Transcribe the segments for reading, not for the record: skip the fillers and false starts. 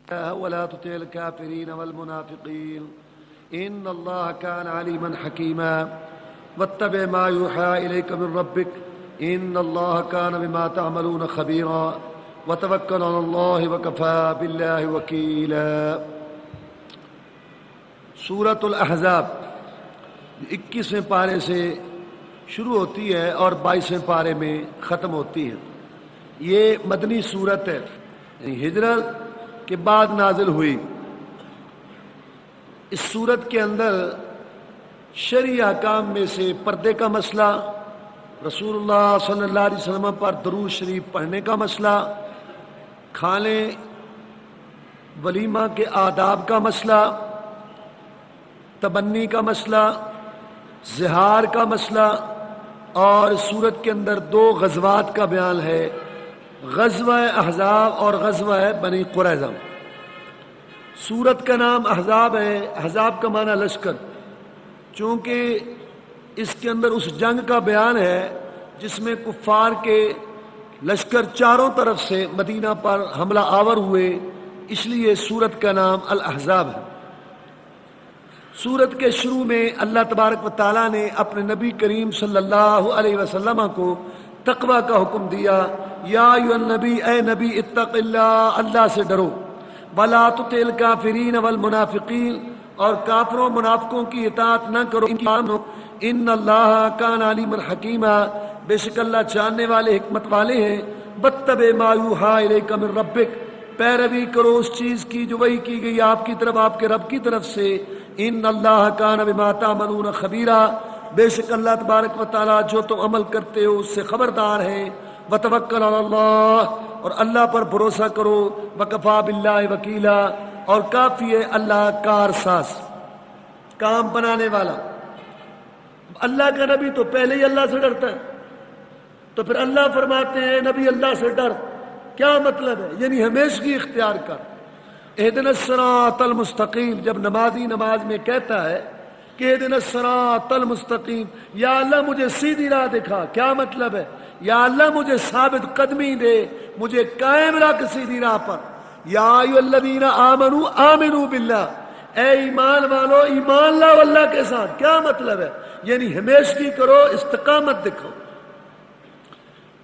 ولا تطع الكافرين والمنافقين إن الله كان عليما حكيما واتبع ما يوحى إليك من ربك إن الله كان بما تعملون خبيرا وتوكل على الله وكفى بالله وكيلا۔ سورۃ الاحزاب 21ویں پارے سے شروع ہوتی ہے اور 22ویں پارے میں ختم ہوتی ہے۔ یہ مدنی سورت ہے، ہجرت کے بعد نازل ہوئی۔ اس سورت کے اندر شرعی احکام میں سے پردے کا مسئلہ، رسول اللہ صلی اللہ علیہ وسلم پر درود شریف پڑھنے کا مسئلہ، کھانے ولیمہ کے آداب کا مسئلہ، تبنی کا مسئلہ، زہار کا مسئلہ، اور سورت کے اندر 2 غزوات کا بیان ہے، غزوہ احزاب اور غزوہ بنی قریظہ۔ سورت کا نام احزاب ہے، احزاب کا معنی لشکر، چونکہ اس کے اندر اس جنگ کا بیان ہے جس میں کفار کے لشکر چاروں طرف سے مدینہ پر حملہ آور ہوئے، اس لیے سورت کا نام الاحزاب ہے۔ سورت کے شروع میں اللہ تبارک و تعالیٰ نے اپنے نبی کریم صلی اللہ علیہ وسلم کو تقوی کا حکم دیا۔ یا ایھا النبی، اے نبی، اتق اللہ، اللہ سے ڈرو، ولا تطع الکافرین والمنافقین، اور کافروں منافقوں کی اطاعت نہ کرو، ان اللہ کان علیما حکیما، بے شک اللہ جاننے والے حکمت والے ہیں۔ واتبع ما یوحی الیک من ربک، پیروی کرو اس چیز کی جو وحی کی گئی آپ کی طرف آپ کے رب کی طرف سے۔ ان اللہ کان بما تعملون خبیرا، بے شک اللہ تبارک و تعالیٰ جو تم عمل کرتے ہو اس سے خبردار ہیں۔ وتوکل علی اللہ، اور اللہ پر بھروسہ کرو۔ وکفیٰ باللہ وکیلا، اور کافی ہے اللہ کارساز، کام بنانے والا۔ اللہ کا نبی تو پہلے ہی اللہ سے ڈرتا ہے، تو پھر اللہ فرماتے ہیں نبی اللہ سے ڈر، کیا مطلب ہے؟ یعنی ہمیشگی اختیار کر۔ اہدنا الصراط المستقیم، جب نمازی نماز میں کہتا ہے کہ اہدنا الصراط المستقیم، یا اللہ مجھے سیدھی راہ دکھا، کیا مطلب ہے؟ یا اللہ مجھے ثابت قدمی دے، مجھے قائم رکھ سیدھی راہ پر۔ یا ایھا الذین آمنوا آمنوا باللہ، اے ایمان والو ایمان لاؤ اللہ کے ساتھ، کیا مطلب ہے؟ یعنی ہمیشگی کرو، استقامت دکھو۔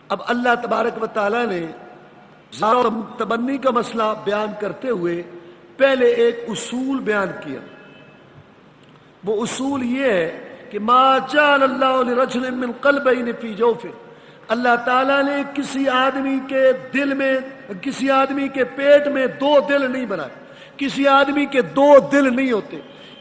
اب اللہ تبارک و تعالیٰ نے تبنی کا مسئلہ بیان کرتے ہوئے پہلے ایک اصول بیان کیا۔ وہ اصول یہ ہے کہ ما جعل اللہ لرجل من قلبین فی جوفہ، اللہ تعالیٰ نے کسی آدمی کے دل میں، کسی آدمی کے پیٹ میں 2 دل نہیں بنائے۔ کسی آدمی کے 2 دل نہیں ہوتے،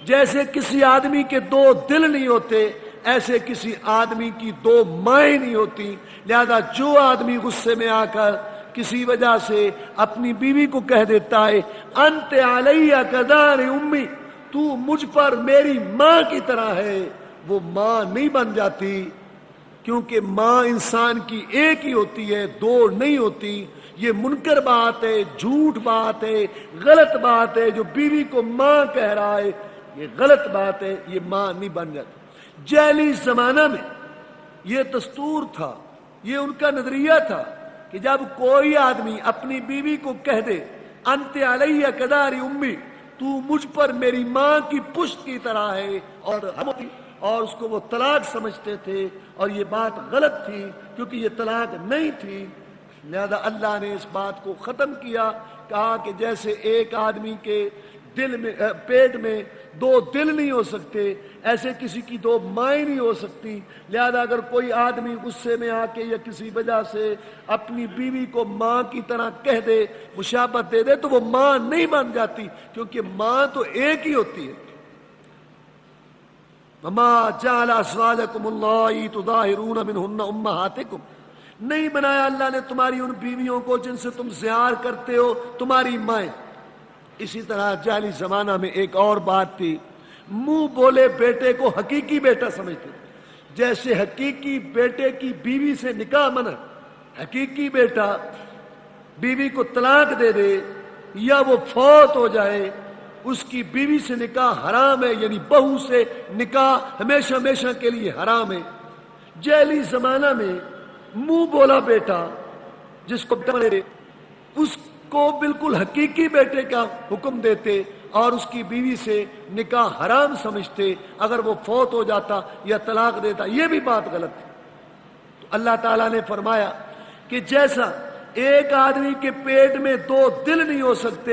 جیسے کسی آدمی کے 2 دل نہیں ہوتے، ایسے کسی آدمی کی 2 مائیں نہیں ہوتی۔ لہذا جو آدمی غصے میں آ کر کسی وجہ سے اپنی بیوی کو کہہ دیتا ہے انت علیہ کدار امی، تو مجھ پر میری ماں کی طرح ہے، وہ ماں نہیں بن جاتی، کیونکہ ماں انسان کی ایک ہی ہوتی ہے، 2 نہیں ہوتی۔ یہ منکر بات ہے، جھوٹ بات ہے، غلط بات ہے۔ جو بیوی کو ماں کہہ رہا ہے یہ غلط بات ہے، یہ ماں نہیں بن جاتی۔ جاہلی زمانہ میں یہ دستور تھا، یہ ان کا نظریہ تھا کہ جب کوئی آدمی اپنی بیوی کو کہہ دے انت علیہ کدار امی، تو مجھ پر میری ماں کی پشت کی طرح ہے، اور اس کو وہ طلاق سمجھتے تھے، اور یہ بات غلط تھی کیونکہ یہ طلاق نہیں تھی۔ لہذا اللہ نے اس بات کو ختم کیا، کہا کہ جیسے ایک آدمی کے دل میں، پیٹ میں 2 دل نہیں ہو سکتے، ایسے کسی کی 2 مائیں نہیں ہو سکتی۔ لہذا اگر کوئی آدمی غصے میں آ کے یا کسی وجہ سے اپنی بیوی کو ماں کی طرح کہہ دے، مشابہت دے دے، تو وہ ماں نہیں بن جاتی، کیونکہ ماں تو ایک ہی ہوتی ہے۔ وما جعل ازواجکم اللائي تظاہرون منہن امہاتکم، نہیں بنایا اللہ نے تمہاری ان بیویوں کو جن سے تم زہار کرتے ہو تمہاری مائیں۔ اسی طرح جاہلی زمانہ میں ایک اور بات تھی، منہ بولے بیٹے کو حقیقی بیٹا سمجھتے تھے۔ جیسے حقیقی بیٹے کی بیوی سے نکاح منع، حقیقی بیٹا بیوی کو طلاق دے دے یا وہ فوت ہو جائے، اس کی بیوی سے نکاح حرام ہے، یعنی بہو سے نکاح ہمیشہ ہمیشہ کے لیے حرام ہے۔ جاہلی زمانہ میں منہ بولا بیٹا جس کو اس کو بالکل حقیقی بیٹے کا حکم دیتے اور اس کی بیوی سے نکاح حرام سمجھتے، اگر وہ فوت ہو جاتا یا طلاق دیتا، یہ بھی بات غلط تھی۔ تو اللہ تعالیٰ نے فرمایا کہ جیسا ایک آدمی کے پیٹ میں دو دل نہیں ہو سکتے،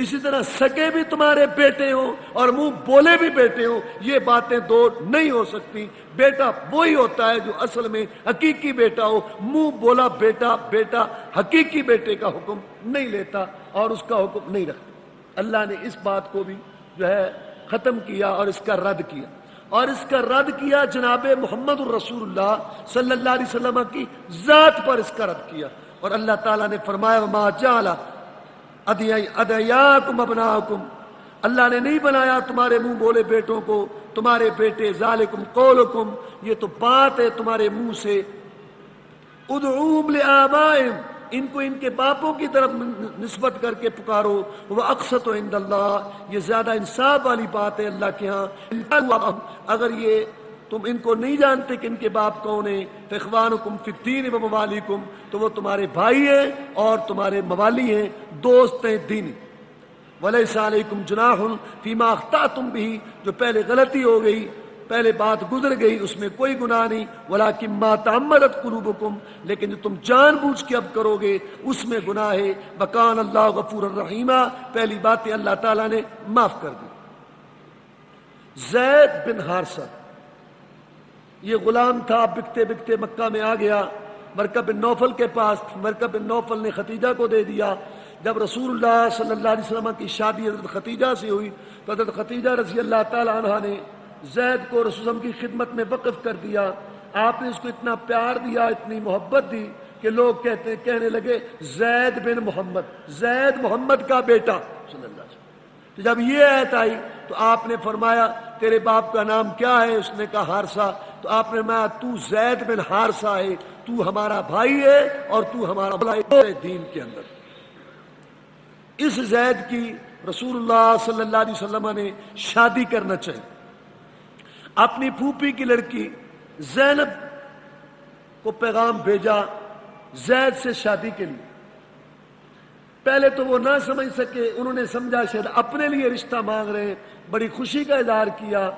اسی طرح سگے بھی تمہارے بیٹے ہوں اور منہ بولے بھی بیٹے ہوں، یہ باتیں دو نہیں ہو سکتی۔ بیٹا وہی ہوتا ہے جو اصل میں حقیقی بیٹا ہو، منہ بولا بیٹا بیٹا حقیقی بیٹے کا حکم نہیں لیتا اور اس کا حکم نہیں رکھتا۔ اللہ نے اس بات کو بھی جو ہے ختم کیا اور اس کا رد کیا، اور اس کا رد کیا جناب محمد الرسول اللہ صلی اللہ علیہ وسلم کی ذات پر اس کا رد کیا۔ اور اللہ تعالیٰ نے فرمایا وما جعل ادعیاکم ابناکم، اللہ نے نہیں بنایا تمہارے منہ بولے بیٹوں کو تمہارے بیٹے، ذالکم قولکم، یہ تو بات ہے تمہارے منہ سے، ادعوہم لآبائہم، ان کو ان کے باپوں کی طرف نسبت کر کے پکارو، وہ اقسط عند اللہ، یہ زیادہ انصاف والی بات ہے اللہ کے ہاں۔ اگر یہ تم ان کو نہیں جانتے کہ ان کے باپ کون ہیں، فاخوانکم فی الدین و موالیکم، تو وہ تمہارے بھائی ہیں اور تمہارے موالی ہیں، دوست ہیں دینی۔ ولیس علیکم جناح فیما اخطأتم بہ، جو پہلے غلطی ہو گئی، پہلے بات گزر گئی، اس میں کوئی گناہ نہیں، ولیکن ما تعمدت قلوبکم، لیکن جو تم جان بوجھ کے اب کرو گے اس میں گناہ ہے۔ وکان اللہ غفور الرحیم، پہلی باتیں اللہ تعالیٰ نے معاف کر دی۔ زید بن حارثہ یہ غلام تھا، بکتے بکتے مکہ میں آ گیا ورقہ بن نوفل کے پاس۔ ورقہ بن نوفل نے ختیجہ کو دے دیا۔ جب رسول اللہ صلی اللہ علیہ وسلم کی شادی حضرت ختیجہ سے ہوئی تو حضرت ختیجہ رضی اللہ تعالی عنہا نے زید کو رسول اللہ کی خدمت میں وقف کر دیا۔ آپ نے اس کو اتنا پیار دیا، اتنی محبت دی کہ لوگ کہنے لگے زید بن محمد، زید محمد کا بیٹا صلی اللہ علیہ وسلم۔ تو جب یہ آیت آئی تو آپ نے فرمایا تیرے باپ کا نام کیا ہے؟ اس نے کہا حارثہ۔ تو آپ نے فرمایا تو زید بن حارثہ ہے، تو ہمارا بھائی ہے اور تو ہمارا بھائی ہے دین کے اندر۔ اس زید کی رسول اللہ صلی اللہ علیہ وسلم نے شادی کرنا چاہیے۔ اپنی پھوپھی کی لڑکی زینب کو پیغام بھیجا زید سے شادی کے لیے۔ پہلے تو وہ نہ سمجھ سکے، انہوں نے سمجھا شاید اپنے لیے رشتہ مانگ رہے ہیں، بڑی خوشی کا اظہار کیا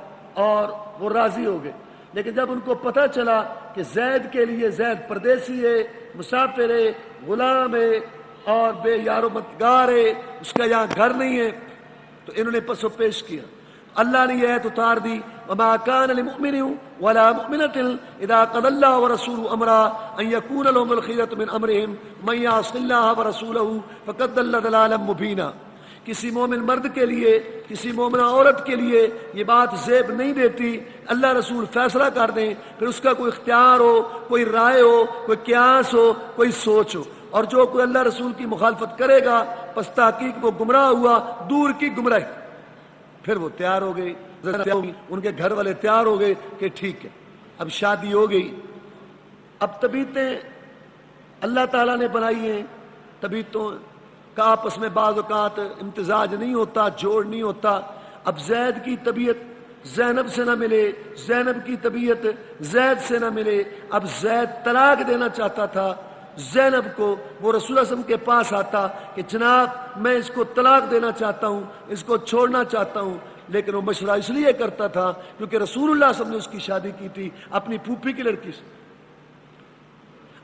اور وہ راضی ہو گئے۔ لیکن جب ان کو پتہ چلا کہ زید کے لیے، زید پردیسی ہے، مسافر ہے، غلام ہے اور بے یار و مددگار ہے، اس کا یہاں گھر نہیں ہے، تو انہوں نے پس و پیش کیا۔ اللہ نے یہ آیت اتار دی وما كان لمؤمن ولا مؤمنة اذا قضى الله ورسوله امرا ان يكون لهم الخيرة من امرهم من يعص الله ورسوله فقد ضل ضلالا مبينا۔ کسی مومن مرد کے لیے، کسی مومنہ عورت کے لیے یہ بات زیب نہیں دیتی اللہ رسول فیصلہ کر دیں، پھر اس کا کوئی اختیار ہو، کوئی رائے ہو، کوئی قیاس ہو، کوئی سوچ ہو، اور جو کوئی اللہ رسول کی مخالفت کرے گا پس تحقیق وہ گمراہ ہوا، دور کی گمراہی۔ پھر وہ تیار ہو گئی، ان کے گھر والے تیار ہو گئے کہ ٹھیک ہے اب شادی ہو گئی۔ اب طبیعتیں اللہ تعالیٰ نے بنائی ہیں، طبیعتوں کا آپس میں بعض اوقات امتزاج نہیں ہوتا، جوڑ نہیں ہوتا۔ اب زید کی طبیعت زینب سے نہ ملے، زینب کی طبیعت زید سے نہ ملے۔ اب زید طلاق دینا چاہتا تھا زینب کو، وہ رسول اللہ صلی اللہ علیہ وسلم کے پاس آتا کہ جناب میں اس کو طلاق دینا چاہتا ہوں، اس کو چھوڑنا چاہتا ہوں، لیکن وہ مشورہ اس لیے کرتا تھا کیونکہ رسول اللہ صلی اللہ علیہ وسلم نے اس کی شادی کی تھی اپنی پھوپھی کی لڑکی سے۔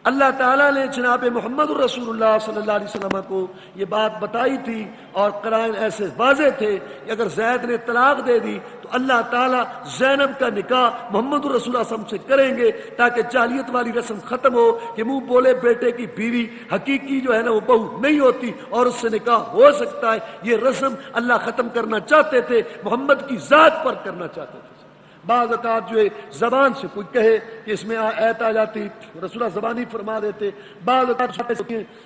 اللہ تعالیٰ نے جناب محمد الرسول اللہ صلی اللہ علیہ وسلم کو یہ بات بتائی تھی اور قرائن ایسے واضح تھے کہ اگر زید نے طلاق دے دی تو اللہ تعالیٰ زینب کا نکاح محمد الرسول اللہ صلی اللہ علیہ وسلم سے کریں گے تاکہ جاہلیت والی رسم ختم ہو کہ منہ بولے بیٹے کی بیوی حقیقی جو ہے نا وہ بہو نہیں ہوتی اور اس سے نکاح ہو سکتا ہے۔ یہ رسم اللہ ختم کرنا چاہتے تھے، محمد کی ذات پر کرنا چاہتے تھے۔ بعض اوقات جو ہے زبان سے کوئی کہے کہ اس میں آیت آ جاتی، رسول اللہ زبانی فرما دیتے۔ بعض اوقات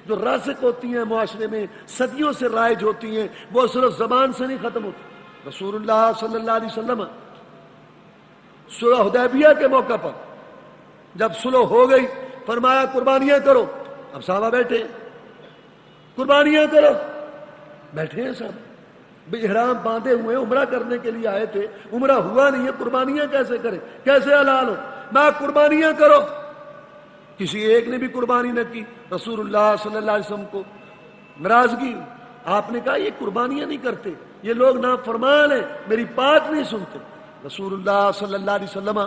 جو راسخ ہوتی ہیں معاشرے میں، صدیوں سے رائج ہوتی ہیں، وہ صرف زبان سے نہیں ختم ہوتی۔ رسول اللہ صلی اللہ علیہ وسلم صلح حدیبیہ کے موقع پر جب صلح ہو گئی فرمایا قربانیاں کرو۔ اب صحابہ بیٹھے، قربانیاں کرو، بیٹھے ہیں صاحب احرام باندھے ہوئے عمرہ کرنے کے لیے آئے تھے، عمرہ ہوا نہیں ہے، قربانیاں کیسے کریں، کیسے حلال ہو؟ میں قربانیاں کرو۔ کسی ایک نے بھی قربانی نہ کی۔ رسول اللہ صلی اللہ علیہ وسلم کو ناراضگی. آپ نے کہا یہ قربانیاں نہیں کرتے, یہ لوگ نافرمان ہیں, میری بات نہیں سنتے. رسول اللہ صلی اللہ علیہ وسلم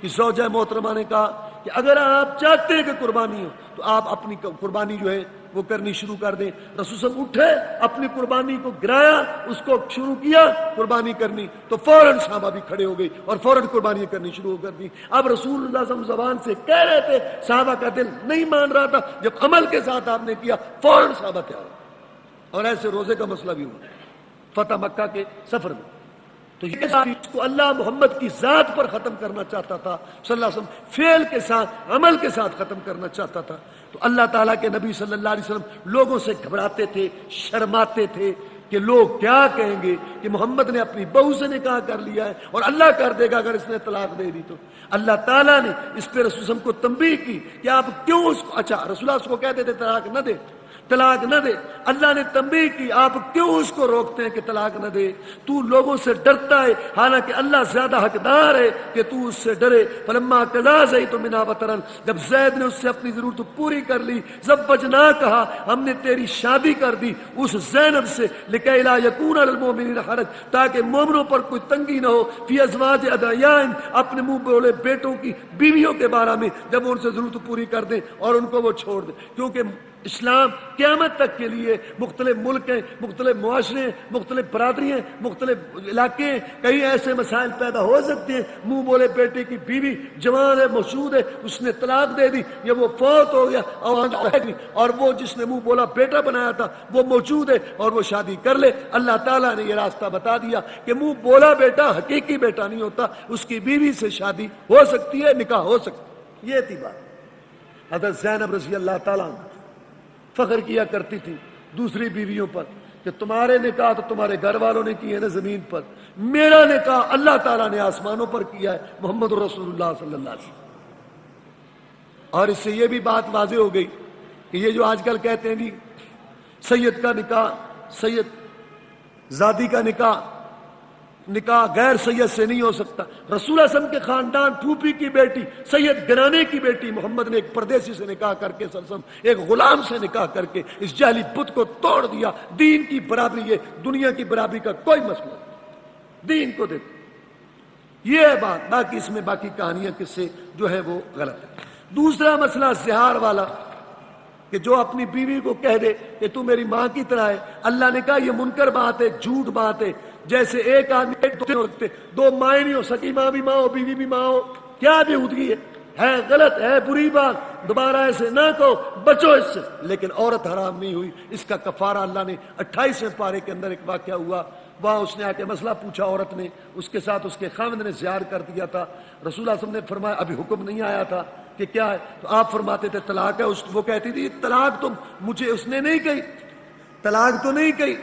کی زوجہ محترمہ نے کہا کہ اگر آپ چاہتے ہیں کہ قربانی ہو تو آپ اپنی قربانی جو ہے وہ کرنی شروع کر دیں. رسول صلی اللہ علیہ وسلم اٹھے, اپنی قربانی کو گرایا, اس کو شروع کیا قربانی کرنی, تو فوراً صحابہ بھی کھڑے ہو گئی اور فوراً قربانی کرنی شروع کر دی. اب رسول اللہ صلی اللہ علیہ وسلم زبان سے کہہ رہے تھے, صحابہ کا دل نہیں مان رہا تھا. جب عمل کے ساتھ آپ نے کیا فوراً صحابہ تیار ہو. اور ایسے روزے کا مسئلہ بھی ہوا فتح مکہ کے سفر میں. تو یہ اس کو اللہ محمد کی ذات پر ختم کرنا چاہتا تھا صلی اللہ علیہ وسلم, فعل کے ساتھ عمل کے ساتھ ختم کرنا چاہتا تھا. تو اللہ تعالیٰ کے نبی صلی اللہ علیہ وسلم لوگوں سے گھبراتے تھے, شرماتے تھے کہ لوگ کیا کہیں گے کہ محمد نے اپنی بہو سے نکاح کر لیا ہے اور اللہ کر دے گا اگر اس نے طلاق دے دی تو. اللہ تعالیٰ نے اس پہ رسول صلی اللہ علیہ وسلم کو تنبیہ کی کہ آپ کیوں اس کو, اچھا رسول اللہ اس کو کہتے تھے طلاق نہ دے, طلاق نہ دے. اللہ نے تنبیہ کی آپ کیوں اس کو روکتے ہیں کہ طلاق نہ دے, تو لوگوں سے ڈرتا ہے حالانکہ اللہ زیادہ حقدار ہے کہ تو اس سے ڈرے. فلما قضا زید منها وطرا, جب زید نے اس سے اپنی ضرورت پوری کر لی, زوجنا کہا ہم نے تیری شادی کر دی اس زینب سے, لکی لا یکون علی المؤمنین حرج, تاکہ مومنوں پر کوئی تنگی نہ ہو, فی ازواج ادعیاء, اپنے منہ بولے بیٹوں کی بیویوں کے بارے میں جب وہ ان سے ضرورت پوری کر دیں اور ان کو وہ چھوڑ دیں. کیونکہ اسلام قیامت تک کے لیے مختلف ملک ہیں, مختلف معاشرے ہیں, مختلف برادری ہیں, مختلف علاقے ہیں, کئی ایسے مسائل پیدا ہو سکتے ہیں. منہ بولے بیٹے کی بیوی جوان ہے, موجود ہے, اس نے طلاق دے دی یا وہ فوت ہو گیا اور وہ جس نے منہ بولا بیٹا بنایا تھا وہ موجود ہے اور وہ شادی کر لے. اللہ تعالیٰ نے یہ راستہ بتا دیا کہ منہ بولا بیٹا حقیقی بیٹا نہیں ہوتا, اس کی بیوی سے شادی ہو سکتی ہے, نکاح ہو سکتا ہے. یہ تھی بات. حضرت زینب رضی اللہ تعالیٰ عنہ فخر کیا کرتی تھی دوسری بیویوں پر کہ تمہارے نکاح تو تمہارے گھر والوں نے کیے نا زمین پر, میرا نکاح اللہ تعالیٰ نے آسمانوں پر کیا ہے, محمد رسول اللہ صلی اللہ علیہ وسلم. اور اس سے یہ بھی بات واضح ہو گئی کہ یہ جو آج کل کہتے ہیں جی سید کا نکاح, سید زادی کا نکاح غیر سید سے نہیں ہو سکتا. رسول اللہ صلی اللہ علیہ وسلم کے خاندان پھوپھی کی بیٹی, سید گرانے کی بیٹی, محمد نے ایک پردیسی سے نکاح کر کے صلی اللہ علیہ وسلم ایک غلام سے نکاح کر کے اس جعلی بت کو توڑ دیا. دین کی برابری ہے, دنیا کی برابری کا کوئی مسئلہ نہیں, دین کو دے. یہ ہے بات. باقی اس میں باقی کہانیاں کس سے جو ہے وہ غلط ہے. دوسرا مسئلہ زہار والا کہ جو اپنی بیوی کو کہہ دے کہ تو میری ماں کی طرح ہے. اللہ نے کہا یہ منکر بات ہے, جھوٹ بات ہے. جیسے ایک آدمی دو مائیں نہیں ہو سکی, ماں بھی ماں ہو بیوی بھی ماں ہو, کیا بےہودگی ہے, غلط ہے, بری بات, دوبارہ ایسے نہ کہو, بچو اس سے. لیکن عورت حرام نہیں ہوئی, اس کا کفارہ اللہ نے 28ویں پارے کے اندر ایک واقعہ ہوا, وہاں اس نے آ کے مسئلہ پوچھا عورت نے, اس کے ساتھ اس کے خاوند نے زہار کر دیا تھا. رسول اللہ صلی اللہ علیہ وسلم نے فرمایا ابھی حکم نہیں آیا تھا کہ کیا ہے, تو آپ فرماتے تھے طلاق ہے. وہ کہتی تھی طلاق تو مجھے اس نے نہیں کہی, طلاق تو نہیں کہی.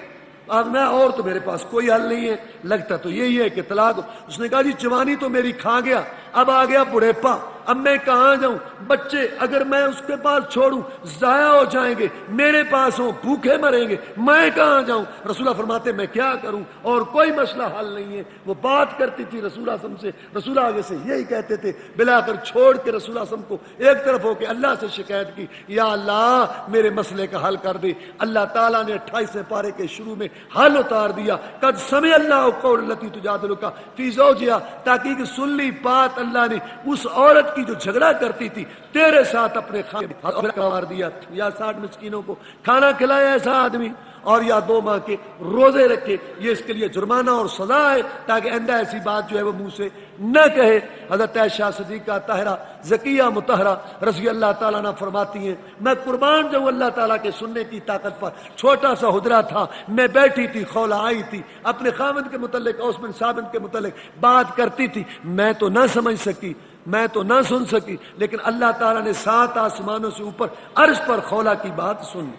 اب میں اور تو میرے پاس کوئی حل نہیں ہے, لگتا تو یہی ہے کہ طلاق. اس نے کہا جی جوانی تو میری کھا گیا, اب آ گیا بڑھیپا, اب میں کہاں جاؤں, بچے اگر میں اس کے پاس چھوڑوں ضائع ہو جائیں گے, میرے پاس ہوں بھوکے مریں گے, میں کہاں جاؤں. رسول اللہ فرماتے میں کیا کروں, اور کوئی مسئلہ حل نہیں ہے. وہ بات کرتی تھی رسول اللہ صلی اللہ علیہ وسلم سے, رسول اللہ آگے سے یہی کہتے تھے. بلا کر چھوڑ کے رسول اللہ صلی اللہ علیہ وسلم کو ایک طرف ہو کے اللہ سے شکایت کی, یا اللہ میرے مسئلے کا حل کر دے. اللہ تعالیٰ نے 28ویں پارے کے شروع میں حل اتار دیا. قد سمع اللہ قول التی تجادلک فی زوجہا, تاکہ سن لی بات اللہ نے اس عورت کی جو جھگڑا کرتی تھی تیرے ساتھ اپنے خاوند مار دیا, یا 60 مسکینوں کو کھانا کھلایا ایسا آدمی, اور یا 2 ماہ کے روزے رکھے. یہ اس کے لیے جرمانہ اور سزا ہے تاکہ آئندہ ایسی بات جو ہے وہ منہ سے نہ کہے. حضرت عائشہ صدیقہ طاہرہ زکیہ مطہرہ رضی اللہ تعالیٰ عنہ فرماتی ہیں میں قربان جاؤں اللہ تعالیٰ کے سننے کی طاقت پر. چھوٹا سا حجرہ تھا, میں بیٹھی تھی, خولہ آئی تھی, اپنے خاوند کے متعلق اوس بن ثابت کے متعلق بات کرتی تھی. میں تو نہ سمجھ سکی, میں تو نہ سن سکی, لیکن اللہ تعالیٰ نے 7 آسمانوں سے اوپر عرش پر خولہ کی بات سن.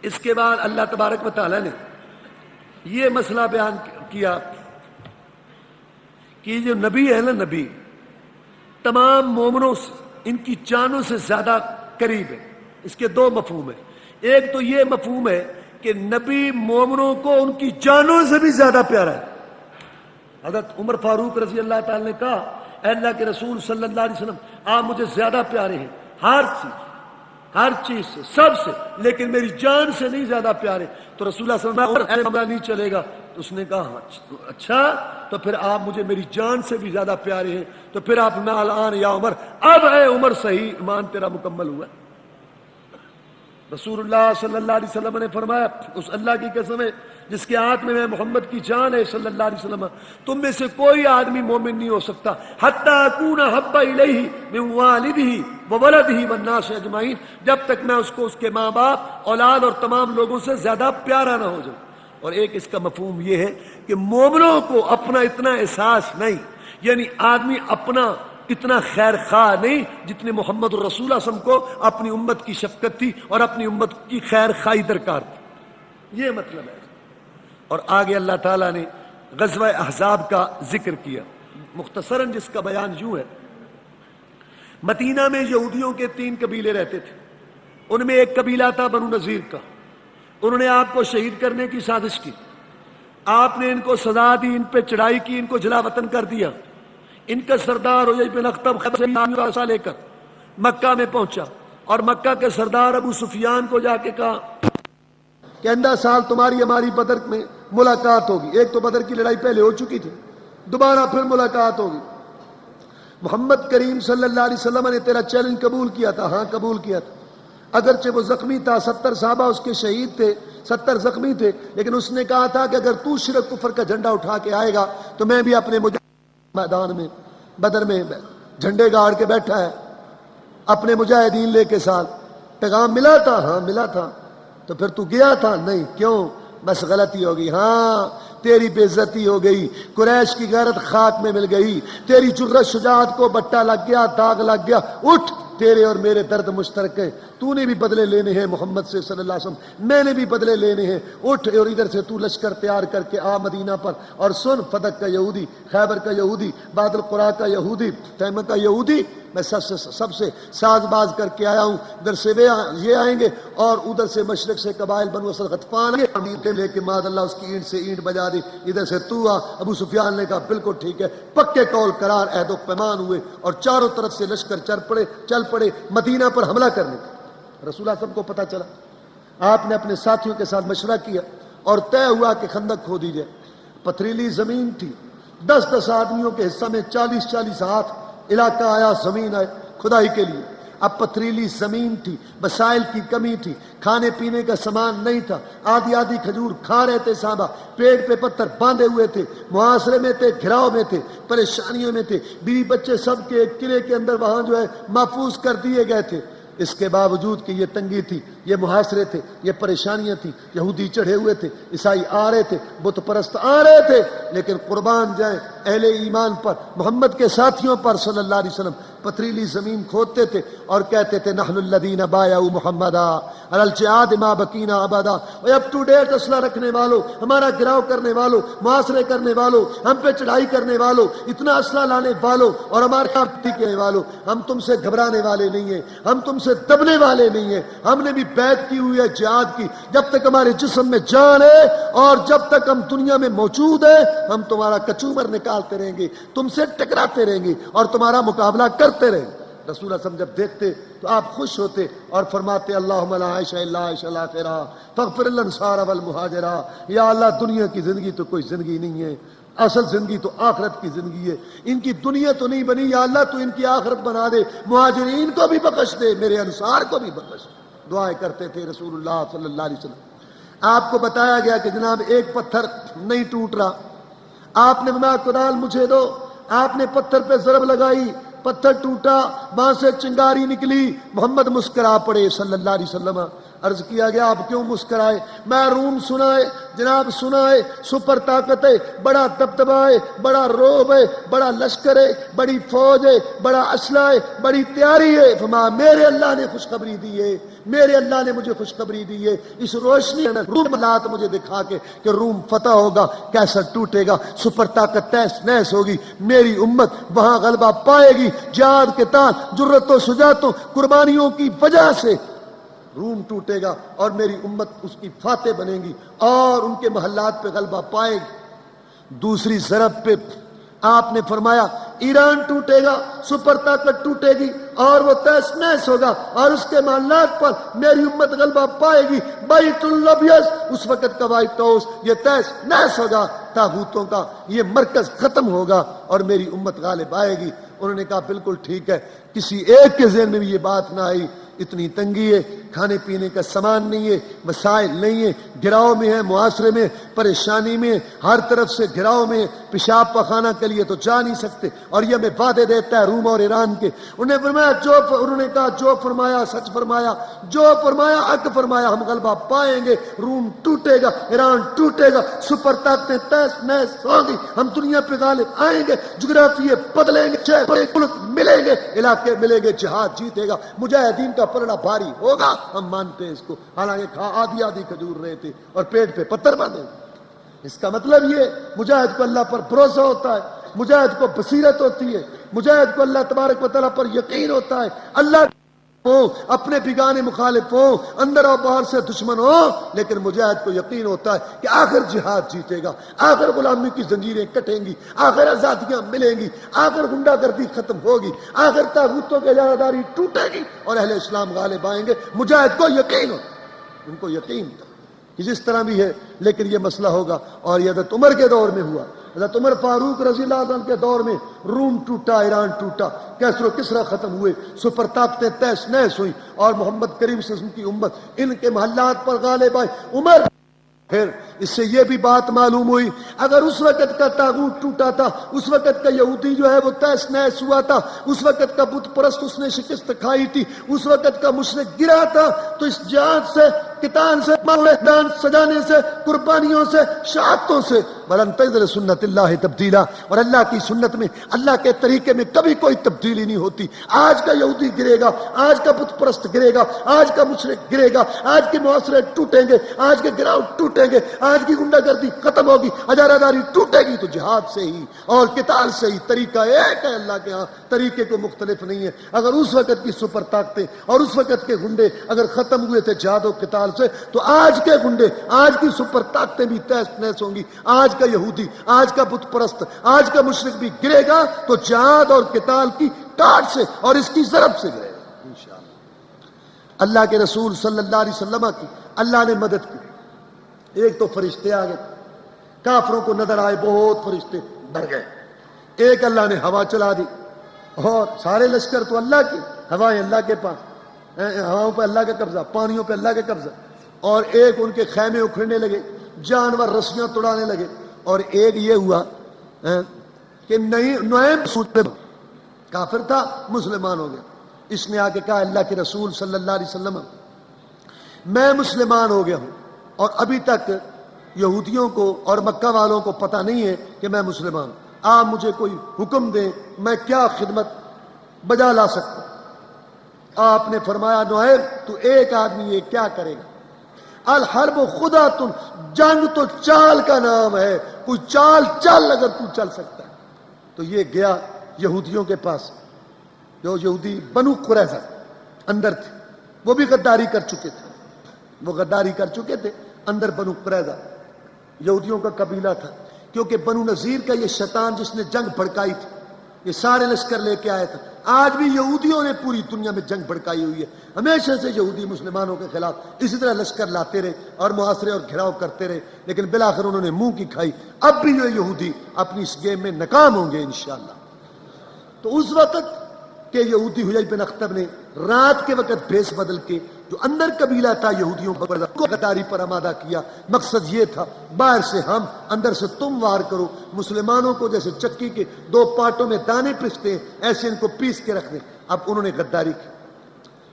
اس کے بعد اللہ تبارک و تعالیٰ نے یہ مسئلہ بیان کیا کہ جو نبی ہے نا, نبی تمام مومنوں سے ان کی جانوں سے زیادہ قریب ہے. اس کے 2 مفہوم ہیں. ایک تو یہ مفہوم ہے کہ نبی مومنوں کو ان کی جانوں سے بھی زیادہ پیارا ہے. حضرت عمر فاروق رضی اللہ تعالی نے کہا اے اللہ کے رسول صلی اللہ علیہ وسلم آپ مجھے زیادہ پیارے ہیں, ہر چیز ہر چیز سے، سب سے، لیکن میری جان سے نہیں زیادہ پیارے۔ تو رسول اللہ صلی اللہ علیہ وسلم معاملہ نہیں چلے گا۔ تو اس نے کہا اچھا تو پھر آپ مجھے میری جان سے بھی زیادہ پیارے ہیں، تو پھر آپ نہ الان یا عمر، اب اے عمر صحیح ایمان تیرا مکمل ہوا۔ رسول اللہ صلی اللہ علیہ وسلم نے فرمایا، اس اللہ کی قسم ہے جس کے ہاتھ میں محمد کی جان ہے صلی اللہ علیہ وسلم، تم میں سے کوئی آدمی مومن نہیں ہو سکتا حتی اکون احب الیہ من والدہ وولدہ والناس اجمعین، جب تک میں اس کو اس کے ماں باپ، اولاد اور تمام لوگوں سے زیادہ پیارا نہ ہو جاؤں۔ اور ایک اس کا مفہوم یہ ہے کہ مومنوں کو اپنا اتنا احساس نہیں، یعنی آدمی اپنا اتنا خیر خواہ نہیں جتنے محمد الرسول صلی اللہ علیہ وسلم کو اپنی امت کی شفقت تھی اور اپنی امت کی خیر خواہی درکار تھی، یہ مطلب ہے۔ اور آگے اللہ تعالیٰ نے غزوہ احزاب کا ذکر کیا، مختصراً جس کا بیان یوں ہے، مدینہ میں یہودیوں کے 3 قبیلے رہتے تھے، ان میں ایک قبیلہ تھا بنو نذیر کا، انہوں نے آپ کو شہید کرنے کی سازش کی، آپ نے ان کو سزا دی، ان پہ چڑھائی کی، ان کو جلا وطن کر دیا۔ ان کا سردار حیی بن اخطب خیبر لے کر مکہ میں پہنچا اور مکہ کے سردار ابو سفیان کو جا کے کہا کہ آئندہ سال تمہاری ہماری بدر میں ملاقات ہوگی، ایک تو بدر کی لڑائی پہلے ہو چکی تھی، دوبارہ پھر ملاقات ہوگی۔ محمد کریم صلی اللہ علیہ وسلم نے تیرا چیلنج قبول کیا تھا، ہاں قبول کیا تھا، اگرچہ وہ زخمی تھا، 70 صحابہ اس کے شہید تھے، 70 زخمی تھے، لیکن اس نے کہا تھا کہ اگر تو شرک کفر کا جھنڈا اٹھا کے آئے گا تو میں بھی اپنے میدان میں بدر میں جھنڈے گاڑ کے بیٹھا ہے اپنے مجاہدین لے کے ساتھ۔ پیغام ملا تھا؟ ہاں ملا تھا۔ تو پھر تو گیا تھا؟ نہیں۔ کیوں؟ بس غلطی ہو گئی، ہاں تیری بے عزتی ہو گئی، قریش کی غیرت خاک میں مل گئی، تیری جرأت شجاعت کو بٹا لگ گیا، داغ لگ گیا، اٹھ، تیرے اور میرے درد مشترک ہے، تو نے بھی بدلے لینے ہیں محمد سے صلی اللہ علیہ وسلم، میں نے بھی بدلے لینے ہیں، اٹھ اور ادھر سے تو لشکر تیار کر کے آ مدینہ پر، اور سن فدق کا یہودی، خیبر کا یہودی، باد القرا کا یہودی، تیمہ کا یہودی، میں سب سے ساز باز کر کے آیا ہوں، ادھر سے یہ آئیں گے اور ادھر سے مشرق سے قبائل بنو اسد غطفان لے کے ماد اللہ اس کی اینٹ سے اینٹ بجا دی، ادھر سے تو آ۔ ابو سفیان نے کہا بالکل ٹھیک ہے، پکے قول قرار عہد و پیمان ہوئے اور چاروں طرف سے لشکر چل پڑے مدینہ پر حملہ کرنے کا۔ رسول اللہ سب کو پتہ چلا، آپ نے اپنے ساتھیوں کے ساتھ مشورہ کیا اور طے ہوا کہ خندق کھودی جائے۔ پتھریلی زمین تھی، 10 آدمیوں کے حصہ میں 40 ہاتھ علاقہ آیا، زمین آئے کھدائی کے لیے۔ اب پتھریلی زمین تھی، وسائل کی کمی تھی، کھانے پینے کا سامان نہیں تھا، آدھی کھجور کھا رہے تھے صحابہ، پیٹ پہ پتھر باندھے ہوئے تھے، محاصرے میں تھے، گھراؤ میں تھے، پریشانیوں میں تھے، بیوی بچے سب کے قلعے کے اندر وہاں جو ہے محفوظ کر دیے گئے تھے۔ اس کے باوجود کہ یہ تنگی تھی، یہ محاصرے تھے، یہ پریشانیاں تھیں، یہودی چڑھے ہوئے تھے، عیسائی آ رہے تھے، بت پرست آ رہے تھے، لیکن قربان جائیں اہل ایمان پر، محمد کے ساتھیوں پر صلی اللہ علیہ وسلم، پتھریلی زمین کھودتے تھے اور کہتے تھے نحن الذین بایعوا محمدا علی الجہاد ما بقینا ابدا۔ اپ ٹو ڈیٹ اسلحہ رکھنے والوں، ہمارا گراؤ کرنے والوں، محاصرے کرنے والوں، ہم پہ چڑھائی کرنے والوں، اتنا اسلحہ لانے والوں اور ہمارے کرنے والوں، ہم تم سے گھبرانے والے نہیں ہیں، ہم تم سے دبنے والے نہیں ہیں، ہم نے بھی بیعت کی ہوئی ہے جہاد کی، جب تک ہمارے جسم میں جان ہے اور جب تک ہم دنیا میں موجود ہیں ہم تمہارا کچومر نکالتے رہیں گے، تم سے ٹکراتے رہیں گے اور تمہارا مقابلہ کرتے رہیں گے۔ رسول اللہ جب دیکھتے تو آپ خوش ہوتے اور فرماتے اللہم لا عیش الا عیش الاخرہ فاغفر الانصار والمہاجرہ، یا اللہ دنیا کی زندگی تو کوئی زندگی نہیں ہے، اصل زندگی تو آخرت کی زندگی ہے، ان کی دنیا تو نہیں بنی، یا اللہ تو ان کی آخرت بنا دے، مہاجرین کو بھی بخش دے، میرے انصار کو بھی بخش دے۔ دعائیں کرتے تھے رسول اللہ صلی اللہ علیہ وسلم۔ آپ کو بتایا گیا کہ جناب ایک پتھر نہیں ٹوٹ رہا، آپ نے فرمایا کدال مجھے دو، آپ نے پتھر پہ ضرب لگائی، پتھر ٹوٹا، وہاں سے چنگاری نکلی، محمد مسکرا پڑے صلی اللہ علیہ وسلم۔ عرض کیا گیا آپ کیوں مسکرائے؟ میں روم سنائے جناب، سنائے سپر طاقت ہے، بڑا دبدبا ہے، بڑا روب ہے، بڑا لشکر ہے، بڑی فوج ہے، بڑا اسلحہ ہے، بڑی تیاری ہے۔ فرمایا میرے اللہ نے خوشخبری دی ہے، میرے اللہ نے مجھے خوشخبری دی ہے، اس روشنی روم لات مجھے دکھا کے کہ روم فتح ہوگا، کیسا ٹوٹے گا، سپر طاقت تیس نیس ہوگی، میری امت وہاں غلبہ پائے گی، جہاد کے تان جرت و شجاعتوں قربانیوں کی وجہ سے روم ٹوٹے گا اور میری امت اس کی فاتح بنے گی اور ان کے محلات پہ غلبہ پائے گی۔ دوسری ضرب پہ آپ نے فرمایا ایران ٹوٹے گا، سپر طاقت ٹوٹے گی اور وہ تہس نہس ہوگا اور اس کے معاملات پر میری امت غلبہ پائے گی، بیت الابیض اس وقت کا وائٹ ہاؤس یہ تہس نہس ہوگا، طاغوتوں کا یہ مرکز ختم ہوگا اور میری امت غالب آئے گی۔ انہوں نے کہا بالکل ٹھیک ہے۔ کسی ایک کے ذہن میں بھی یہ بات نہ آئی، اتنی تنگی ہے، کھانے پینے کا سامان نہیں ہے، وسائل نہیں ہے، گھراؤ میں ہے، معاشرے میں پریشانی میں، ہر طرف سے گھراؤ میں، پیشاب پخانہ کے لیے تو جا نہیں سکتے، اور یہ ہمیں وعدے دیتا ہے روم اور ایران کے۔ انہوں نے کہا جو فرمایا سچ فرمایا، جو فرمایا حق فرمایا، ہم غلبہ پائیں گے، روم ٹوٹے گا، ایران ٹوٹے گا، سپر طاقتیں تہس نہس ہوں گی، ہم دنیا پہ غالب آئیں گے، جغرافیے بدلیں گے، ملک ملیں گے، علاقے ملیں گے، جہاد جیتے گا، مجاہدین کا پلڑا بھاری ہوگا۔ ہم مانتے ہیں اس کو، حالانکہ آدھی آدھی کھجور رہے تھے اور پیٹ پہ پتھر باندھے۔ اس کا مطلب یہ مجاہد کو اللہ پر بھروسہ ہوتا ہے، مجاہد کو بصیرت ہوتی ہے، مجاہد کو اللہ تبارک و تعالیٰ پر یقین ہوتا ہے، اللہ ہو، اپنے بگانے مخالف ہو، اندر اور باہر سے دشمن ہو، لیکن مجاہد کو یقین ہوتا ہے کہ آخر جہاد جیتے گا، آخر غلامی کی زنجیریں کٹیں گی، آخر آزادیاں ملیں گی، آخر غنڈہ گردی ختم ہوگی، آخر طاغوتوں کی اجارہ ٹوٹے گی اور اہل اسلام غالب آئیں گے۔ مجاہد کو یقین ہوتا، ان کو یقین تھا کہ جس طرح بھی ہے لیکن یہ مسئلہ ہوگا، اور یہ حضرت عمر کے دور میں ہوا، حضرت عمر فاروق رضی اللہ عنہ کے دور میں روم ٹوٹا، ایران ٹوٹا، کیسر و کسرا ختم ہوئے، سپر طاقتیں تہس نہس ہوئی اور محمد کریم صلی اللہ علیہ وسلم کی امت ان کے محلات پر غالب آئی۔ عمر پھر اس سے یہ بھی بات معلوم ہوئی، اگر اس وقت کا طاغوت ٹوٹا تھا، اس وقت کا یہودی جو ہے وہ تہس نہس ہوا تھا، اس وقت کا بت پرست اس نے شکست کھائی تھی، اس وقت کا مشرک گرا تھا، تو اس جہاد سے، قتال سے، میدان سجانے سے، قربانیوں سے، شہادتوں سے ولن تجد سنت اللہ تبدیلا، اور اللہ کی سنت میں، اللہ کے طریقے میں کبھی کوئی تبدیلی نہیں ہوتی۔ آج کا یہودی گرے گا، آج کا بت پرست گرے گا، آج کا مشرک گرے گا، آج کے معاشرے ٹوٹیں گے، آج کے گراؤ ٹوٹیں گے، آج کی غنڈہ گردی ختم ہوگی، اجارہ داری ٹوٹے گی، تو جہاد سے ہی اور قتال سے ہی۔ طریقہ ایک ہے اللہ کے ہاں، طریقے کو مختلف نہیں ہے۔ اگر اس وقت کی سپر طاقتیں اور اس وقت کے گنڈے اگر ختم ہوئے تھے جہاد و قتال سے، تو آج کے گنڈے، آج کی سپر طاقتیں بھی تہس نہس ہوں گی۔ آج کا یہودی، آج کا بت پرست، آج کا مشرک بھی گرے گا تو جہاد اور قتال کی کاٹ سے اور اس کی ضرب سے گرے گا انشاءاللہ۔ اللہ کے رسول صلی اللہ علیہ وسلم کی اللہ نے مدد کی۔ ایک تو فرشتے آ گئے، کافروں کو نظر آئے بہت فرشتے، ڈر گئے۔ ایک اللہ نے ہوا چلا دی، اور سارے لشکر تو اللہ کی، ہوائیں اللہ کے پاس، ہواؤں پہ اللہ کا قبضہ، پانیوں پہ اللہ کا قبضہ، اور ایک ان کے خیمے اکھڑنے لگے، جانور رسیاں توڑانے لگے، اور ایک یہ ہوا کہ نعیم کافر تھا، مسلمان ہو گیا۔ اس نے آ کے کہا اللہ کے رسول صلی اللہ علیہ وسلم میں مسلمان ہو گیا ہوں، اور ابھی تک یہودیوں کو اور مکہ والوں کو پتہ نہیں ہے کہ میں مسلمان ہوں، آپ مجھے کوئی حکم دیں، میں کیا خدمت بجا لا سکتا ہوں؟ آپ نے فرمایا نعیم تو ایک آدمی یہ کیا کرے گا؟ الحرب خداتن، جنگ تو چال کا نام ہے، کوئی چال چل اگر تو چل سکتا ہے۔ تو یہ گیا یہودیوں کے پاس، جو یہودی بنو قریظہ اندر تھے، وہ بھی غداری کر چکے تھے، وہ غداری کر چکے تھے اندر بنو قریظہ یہودیوں کا قبیلہ تھا، کیونکہ بنو نذیر کا یہ شیطان جس نے جنگ بھڑکائی تھی، یہ سارے لشکر لے کے آیا تھا۔ آج بھی یہودیوں نے پوری دنیا میں جنگ بھڑکائی ہوئی ہے، ہمیشہ سے یہودی مسلمانوں کے خلاف اسی طرح لشکر لاتے رہے اور محاصرے اور گھراؤ کرتے رہے، لیکن بالآخر انہوں نے منہ کی کھائی۔ اب بھی یہ یہودی اپنی اس گیم میں ناکام ہوں گے انشاءاللہ۔ تو اس وقت کہ یہودی حیی بن اخطب نے رات کے وقت بھیس بدل کے جو اندر قبیلہ تھا یہودیوں کو غداری پر آمادہ کیا، مقصد یہ تھا باہر سے ہم، اندر سے تم وار کرو، مسلمانوں کو جیسے چکی کے دو پارٹوں میں دانے پستے ہیں ایسے ان کو پیس کے رکھ دیں۔ اب انہوں نے غداری کی۔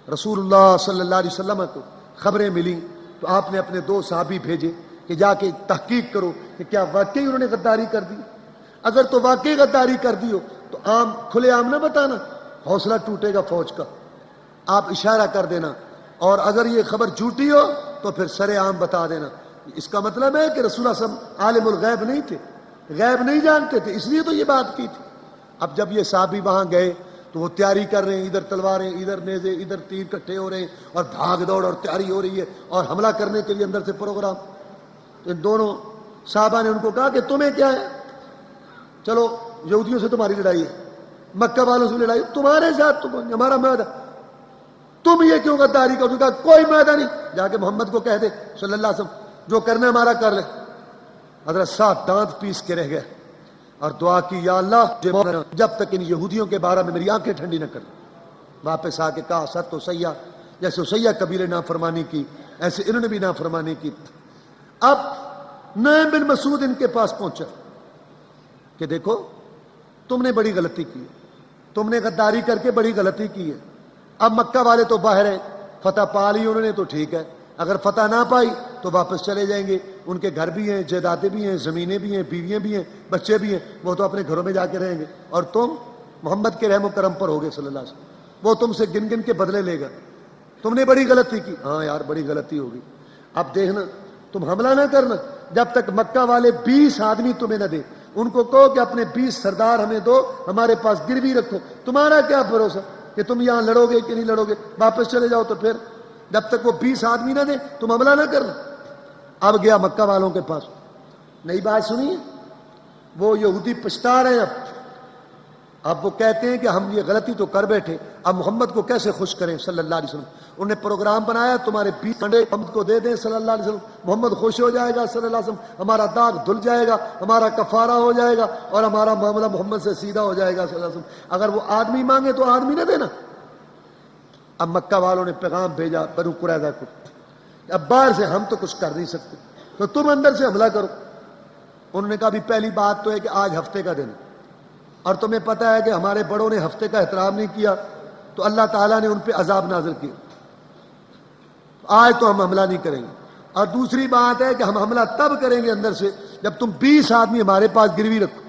رسول اللہ صلی اللہ علیہ وسلم کو خبریں ملی تو آپ نے اپنے دو صحابی بھیجے کہ جا کے تحقیق کرو کہ کیا واقعی انہوں نے غداری کر دی۔ اگر تو واقعی غداری کر دی ہو تو عام کھلے عام نہ بتانا، حوصلہ ٹوٹے گا فوج کا، آپ اشارہ کر دینا، اور اگر یہ خبر جھوٹی ہو تو پھر سر عام بتا دینا۔ اس کا مطلب ہے کہ رسول اللہ صلی اللہ علیہ وسلم عالم الغیب نہیں تھے، غیب نہیں جانتے تھے، اس لیے تو یہ بات کی تھی۔ اب جب یہ صحابی وہاں گئے تو وہ تیاری کر رہے ہیں، ادھر تلواریں، ادھر نیزے، ادھر تیر کٹھے ہو رہے ہیں، اور بھاگ دوڑ اور تیاری ہو رہی ہے، اور حملہ کرنے کے لیے اندر سے پروگرام۔ تو ان دونوں صحابہ نے ان کو کہا کہ تمہیں کیا ہے، چلو یہودیوں سے تمہاری لڑائی ہے، مکہ والوں سے لڑائی تمہارے ساتھ، تم ہمارا معاہدہ، تم یہ کیوں غداری کرو؟ کہا کوئی معاہدہ نہیں، جا کے محمد کو کہہ دے صلی اللہ علیہ وسلم جو کرنا ہے ہمارا کر لے۔ حضرت ساتھ دانت پیس کے رہ گئے اور دعا کی، یا اللہ جب تک ان یہودیوں کے بارے میں میری آنکھیں ٹھنڈی نہ کر۔ واپس آ کے کہا سر تو سیاح، جیسے سیاح قبیلے نافرمانی کی ایسے انہوں نے بھی نافرمانی کی۔ اب نعیم بن مسعود ان کے پاس پہنچا کہ دیکھو تم نے بڑی غلطی کی، تم نے غداری کر کے بڑی غلطی کی ہے۔ اب مکہ والے تو باہر ہیں، فتح پا لی انہوں نے تو ٹھیک ہے، اگر فتح نہ پائی تو واپس چلے جائیں گے، ان کے گھر بھی ہیں، جائیدادیں بھی ہیں، زمینیں بھی ہیں، بیویاں بھی ہیں، بچے بھی ہیں، وہ تو اپنے گھروں میں جا کے رہیں گے، اور تم محمد کے رحم و کرم پر ہوگے صلی اللہ علیہ وسلم، وہ تم سے گن گن کے بدلے لے گا۔ تم نے بڑی غلطی کی۔ ہاں یار بڑی غلطی ہوگی، اب دیکھنا تم حملہ نہ کرنا جب تک مکہ والے 20 آدمی تمہیں نہ دے، ان کو کہو کہ اپنے 20 سردار ہمیں دو، ہمارے پاس گروی رکھو، تمہارا کیا بھروسہ کہ تم یہاں لڑو گے کہ نہیں لڑو گے، واپس چلے جاؤ۔ تو پھر جب تک وہ 20 آدمی نہ دیں تم حملہ نہ کرنا۔ اب گیا مکہ والوں کے پاس، نئی بات سنیے، وہ یہودی پچھتا رہے ہیں، اب وہ کہتے ہیں کہ ہم یہ غلطی تو کر بیٹھے، اب محمد کو کیسے خوش کریں صلی اللہ علیہ وسلم۔ انہوں نے پروگرام بنایا تمہارے 20 انڈے محمد کو دے دیں صلی اللہ علیہ وسلم، محمد خوش ہو جائے گا صلی اللہ علیہ وسلم، ہمارا داغ دھل جائے گا، ہمارا کفارہ ہو جائے گا اور ہمارا معاملہ محمد سے سیدھا ہو جائے گا صلی اللہ علیہ وسلم۔ اگر وہ آدمی مانگے تو آدمی نہ دینا۔ اب مکہ والوں نے پیغام بھیجا بنو قریظہ کو، اب باہر سے ہم تو کچھ کر نہیں سکتے تو تم اندر سے حملہ کرو۔ انہوں نے کہا بھی پہلی بات تو ہے کہ آج ہفتے کا دن، اور تمہیں پتہ ہے کہ ہمارے بڑوں نے ہفتے کا احترام نہیں کیا تو اللہ تعالیٰ نے ان پہ عذاب نازل کیا، آج تو ہم حملہ نہیں کریں گے۔ اور دوسری بات ہے کہ ہم حملہ تب کریں گے اندر سے جب تم 20 آدمی ہمارے پاس گروی رکھو،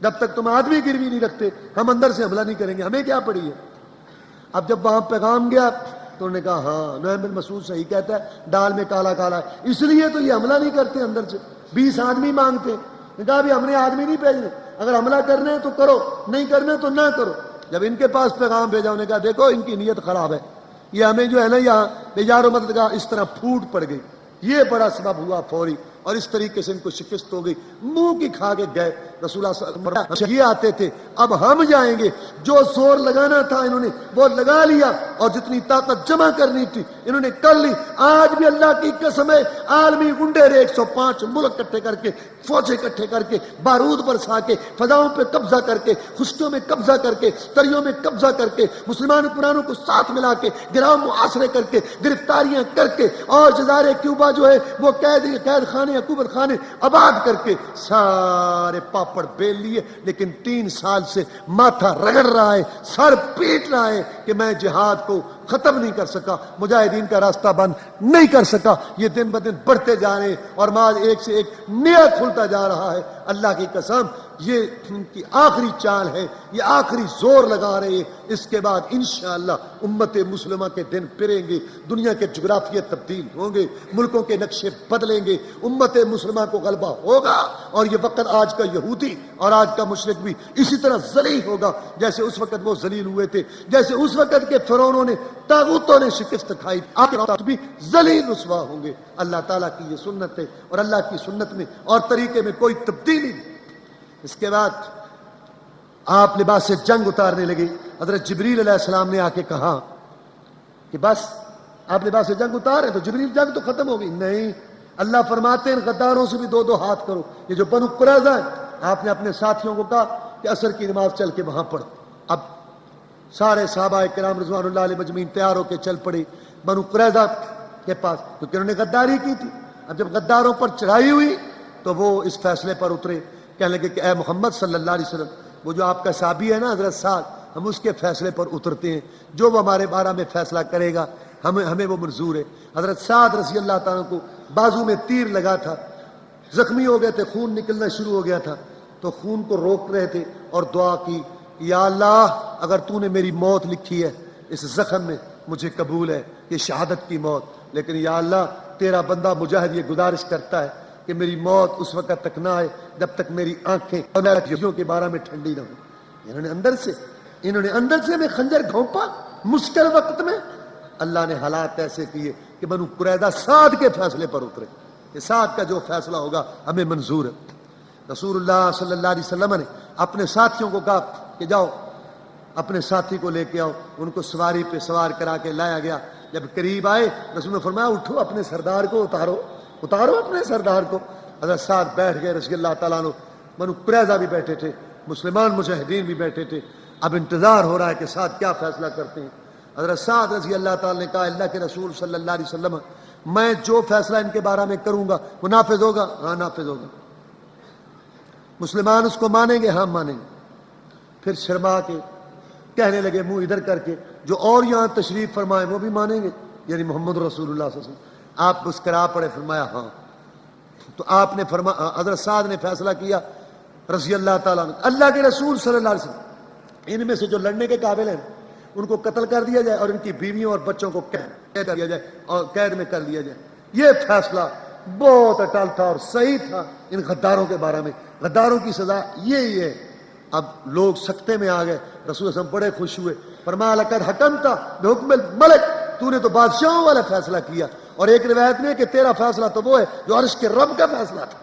جب تک تم آدمی گروی نہیں رکھتے ہم اندر سے حملہ نہیں کریں گے، ہمیں کیا پڑی ہے۔ اب جب وہاں پیغام گیا تو انہوں نے کہا ہاں نعیم بن مسعود صحیح کہتا ہے، دال میں کالا کالا ہے، اس لیے تو یہ حملہ نہیں کرتے، اندر سے 20 آدمی مانگتے۔ نے کہا بھی ہم نے آدمی نہیں بھیجنے، اگر حملہ کرنا ہے تو کرو، نہیں کرنا تو نہ کرو۔ جب ان کے پاس پیغام بھیجا انہوں نے کہا دیکھو ان کی نیت خراب ہے، یہ ہمیں جو ہے نا یہاں بیجار و مدد کا اس طرح پھوٹ پڑ گئی، یہ بڑا سبب ہوا فوری، اور اس طریقے سے ان کو شکست ہو گئی، منہ کی کھا کے گئے۔ رسول اللہ صلی اللہ علیہ وسلم یہ آتے تھے اب ہم جائیں گے، جو زور لگانا تھا انہوں نے وہ لگا لیا، اور جتنی طاقت جمع کرنی تھی انہوں نے کر لی۔ آج بھی اللہ کی قسم ہے عالمی گنڈے 105 ملک اکٹھے کر کے، فوجیں اکٹھے کر کے، بارود برسا کے، فضاؤں پہ قبضہ کر کے، خشکیوں میں قبضہ کر کے، تریوں میں قبضہ کر کے، مسلمان قرآنوں کو ساتھ ملا کے، گراؤں محاصرے کر کے، گرفتاریاں کر کے، اور جزائر کیوبا جو ہے وہ قید خانے عقوبت خانے آباد کر کے سارے پاپڑ بیل لیے، لیکن 3 سال سے ماتھا رگڑ رہا ہے، سر پیٹ رہا ہے کہ میں جہاد کو ختم نہیں کر سکا، مجاہدین کا راستہ بند نہیں کر سکا۔ یہ دن بدن بڑھتے جا رہے ہیں اور ماج ایک سے ایک نیا کھلتا جا رہا ہے۔ اللہ کی قسم یہ ان کی آخری چال ہے، یہ آخری زور لگا رہے ہیں، اس کے بعد انشاءاللہ امت مسلمہ کے دن پھریں گے، دنیا کے جغرافیے تبدیل ہوں گے، ملکوں کے نقشے بدلیں گے، امت مسلمہ کو غلبہ ہوگا، اور یہ وقت آج کا یہودی اور آج کا مشرک بھی اسی طرح ذلیل ہوگا جیسے اس وقت وہ ذلیل ہوئے تھے، جیسے اس وقت کے فرعونوں نے طاغوتوں نے شکست کھائی، آپ بھی ذلیل رسوا ہوں گے۔ اللہ تعالیٰ کی یہ سنت ہے، اور اللہ کی سنت میں اور طریقے میں کوئی تبدیلی نہیں۔ اس کے بعد آپ لباس سے جنگ اتارنے لگے۔ حضرت جبریل علیہ السلام نے آ کے کہا کہ بس آپ لباس سے جنگ اتارے، تو جبریل جنگ تو ختم ہو گئی؟ نہیں، اللہ فرماتے ہیں غداروں سے بھی 2 ہاتھ کرو۔ یہ جو بنو قریظہ ہے، آپ نے اپنے ساتھیوں کو کہا کہ عصر کی نماز چل کے وہاں پڑھو۔ اب سارے صحابہ کرام رضوان اللہ علیہ مجمعین تیار ہو کے چل پڑے بنو قریظہ کے پاس، کیونکہ انہوں نے غداری کی تھی۔ اب جب غداروں پر چڑھائی ہوئی تو وہ اس فیصلے پر اترے، کہنے لگے کہ اے محمد صلی اللہ علیہ وسلم، وہ جو آپ کا صحابی ہے نا حضرت سعد، ہم اس کے فیصلے پر اترتے ہیں، جو وہ ہمارے بارے میں فیصلہ کرے گا ہمیں وہ منظور ہے۔ حضرت سعد رضی اللہ تعالیٰ کو بازو میں تیر لگا تھا، زخمی ہو گئے تھے، خون نکلنا شروع ہو گیا تھا، تو خون کو روک رہے تھے اور دعا کی، یا اللہ اگر تو نے میری موت لکھی ہے اس زخم میں مجھے قبول ہے، یہ شہادت کی موت، لیکن یا اللہ تیرا بندہ مجاہد یہ گزارش کرتا ہے کہ میری موت اس وقت تک نہ آئے جب تک میری آنکھیں یہودیوں کے بارے میں ٹھنڈی نہ ہو۔ انہوں نے اندر سے ہمیں خنجر گھونپا مشکل وقت میں۔ اللہ نے حالات ایسے کیے کہ بنو قریظہ سعد کے فیصلے پر اترے کہ سعد کا جو فیصلہ ہوگا ہمیں منظور ہے۔ رسول اللہ صلی اللہ علیہ وسلم نے اپنے ساتھیوں کو کہا کہ جاؤ اپنے ساتھی کو لے کے آؤ. ان کو سواری پہ سوار کرا کے لایا گیا. جب قریب آئے رسول نے فرمایا اٹھو اپنے سردار کو اتارو اپنے سردار کو. حضرت سعد بیٹھ گئے رضی اللہ تعالیٰ عنہ. بنو قریظہ بھی بیٹھے تھے, مسلمان مجاہدین بھی بیٹھے تھے. اب انتظار ہو رہا ہے کہ سعد کیا فیصلہ کرتے ہیں. حضرت سعد رضی اللہ تعالیٰ نے کہا اللہ کے رسول صلی اللہ علیہ وسلم میں جو فیصلہ ان کے بارے میں کروں گا وہ نافذ ہوگا؟ ہاں نافذ ہوگا. مسلمان اس کو مانیں گے؟ ہاں مانیں گے. پھر شرما کے کہنے لگے منہ ادھر کر کے جو اور یہاں تشریف فرمائے وہ بھی مانیں گے, یعنی محمد رسول اللہ صلی اللہ علیہ وسلم. آپ مسکرا پڑے, فرمایا ہاں. تو آپ نے حضرت سعد نے فیصلہ کیا رضی اللہ تعالیٰ عنہ اللہ کے رسول صلی اللہ علیہ وسلم ان میں سے جو لڑنے کے قابل ہیں ان کو قتل کر دیا جائے اور ان کی بیویوں اور بچوں کو قید کر دیا جائے اور قید میں کر دیا جائے. یہ فیصلہ بہت اٹل تھا اور صحیح تھا ان غداروں کے بارے میں. غداروں کی سزا یہی ہے. اب لوگ سکتے میں آ گئے. رسول اللہ بڑے خوش ہوئے, فرمایا لقد حکمت بحکم الملک, تو نے تو بادشاہوں والا فیصلہ کیا. اور ایک روایت میں کہ تیرا فیصلہ تو وہ ہے جو عرش کے رب کا فیصلہ تھا.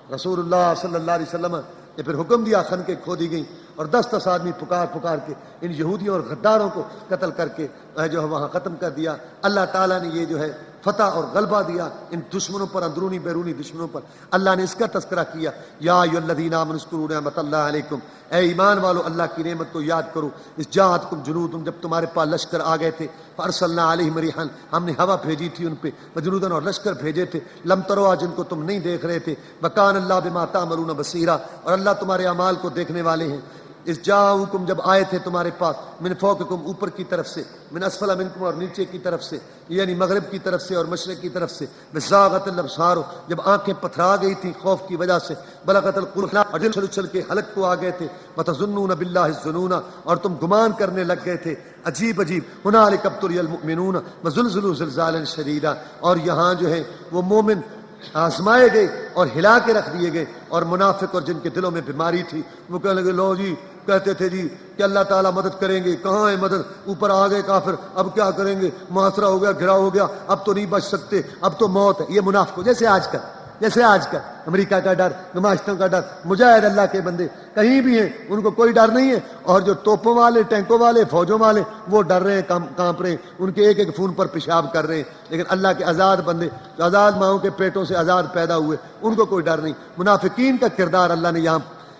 رسول اللہ صلی اللہ علیہ وسلم نے پھر حکم دیا, خنقیں کھودی گئیں اور 10 آدمی پکار کے ان یہودیوں اور غداروں کو قتل کر کے جو ہے وہاں ختم کر دیا. اللہ تعالیٰ نے یہ جو ہے فتح اور غلبہ دیا ان دشمنوں پر, اندرونی بیرونی دشمنوں پر. اللہ نے اس کا تذکرہ کیا, یا ایھا الذین آمنوا اذکروا نعمت اللہ علیکم, اے ایمان والو اللہ کی نعمت کو یاد کرو. اذ جاءتکم جنود, جب تمہارے پاس لشکر آ گئے تھے, فارسلنا علیہم ریحا, ہم نے ہوا بھیجی تھی ان پہ, وجنودا, اور لشکر بھیجے تھے, لم تروا, جن کو تم نہیں دیکھ رہے تھے, وکان اللہ بما تعملون بصیرا, اور اللہ تمہارے اعمال کو دیکھنے والے ہیں. اس جاؤکم, جب آئے تھے تمہارے پاس, من فوقکم, اوپر کی طرف سے, من اسفل منکم, اور نیچے کی طرف سے, یعنی مغرب کی طرف سے اور مشرق کی طرف سے, بزاغت الابصار, جب آنکھیں پتھرا گئی تھیں خوف کی وجہ سے, بلغت القلوب, اور دل اچھل کے حلق کو آ گئے تھے, وتظنون باللہ الظنون, اور تم گمان کرنے لگ گئے تھے عجیب ہنالک ابتلی المؤمنون وزلزلوا زلزالا شدیدا, اور یہاں جو ہے وہ مومن آزمائے گئے اور ہلا کے رکھ دیے گئے. اور منافق اور جن کے دلوں میں بیماری تھی وہ کہنے لگے لو جی, کہتے تھے جی کہ اللہ تعالیٰ مدد کریں گے, کہاں ہے مدد, اوپر آ گئے کافر, اب کیا کریں گے, محاصرہ ہو گیا, گھرا ہو گیا, اب تو نہیں بچ سکتے, اب تو موت ہے. یہ منافق, جیسے آج کا امریکہ کا ڈر, نمائشتوں کا ڈر. مجاہد اللہ کے بندے کہیں بھی ہیں ان کو کوئی ڈر نہیں ہے, اور جو توپوں والے, ٹینکوں والے, فوجوں والے وہ ڈر رہے ہیں, کانپ رہے ہیں, ان کے ایک فون پر پیشاب کر رہے ہیں. لیکن اللہ کے آزاد بندے جو آزاد ماؤں کے پیٹوں سے آزاد پیدا ہوئے ان کو کوئی ڈر نہیں. منافقین کا کردار اللہ نے یہاں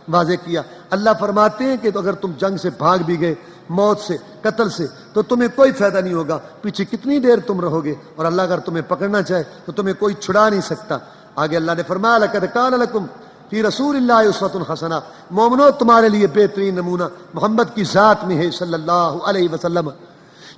واضح کیا. اللہ فرماتے ہیں کہ تو اگر تم جنگ سے بھاگ بھی گئے, موت سے, قتل سے, تو تمہیں کوئی فائدہ نہیں ہوگا. پیچھے کتنی دیر تم رہو گے, اور اللہ اگر تمہیں پکڑنا چاہے تو تمہیں کوئی چھڑا نہیں سکتا. آگے اللہ نے فرمایا لقد کان لکم فی رسول اللہ اسوۃ حسنہ, مومنو تمہارے لیے بہترین نمونہ محمد کی ذات میں ہے صلی اللہ علیہ وسلم.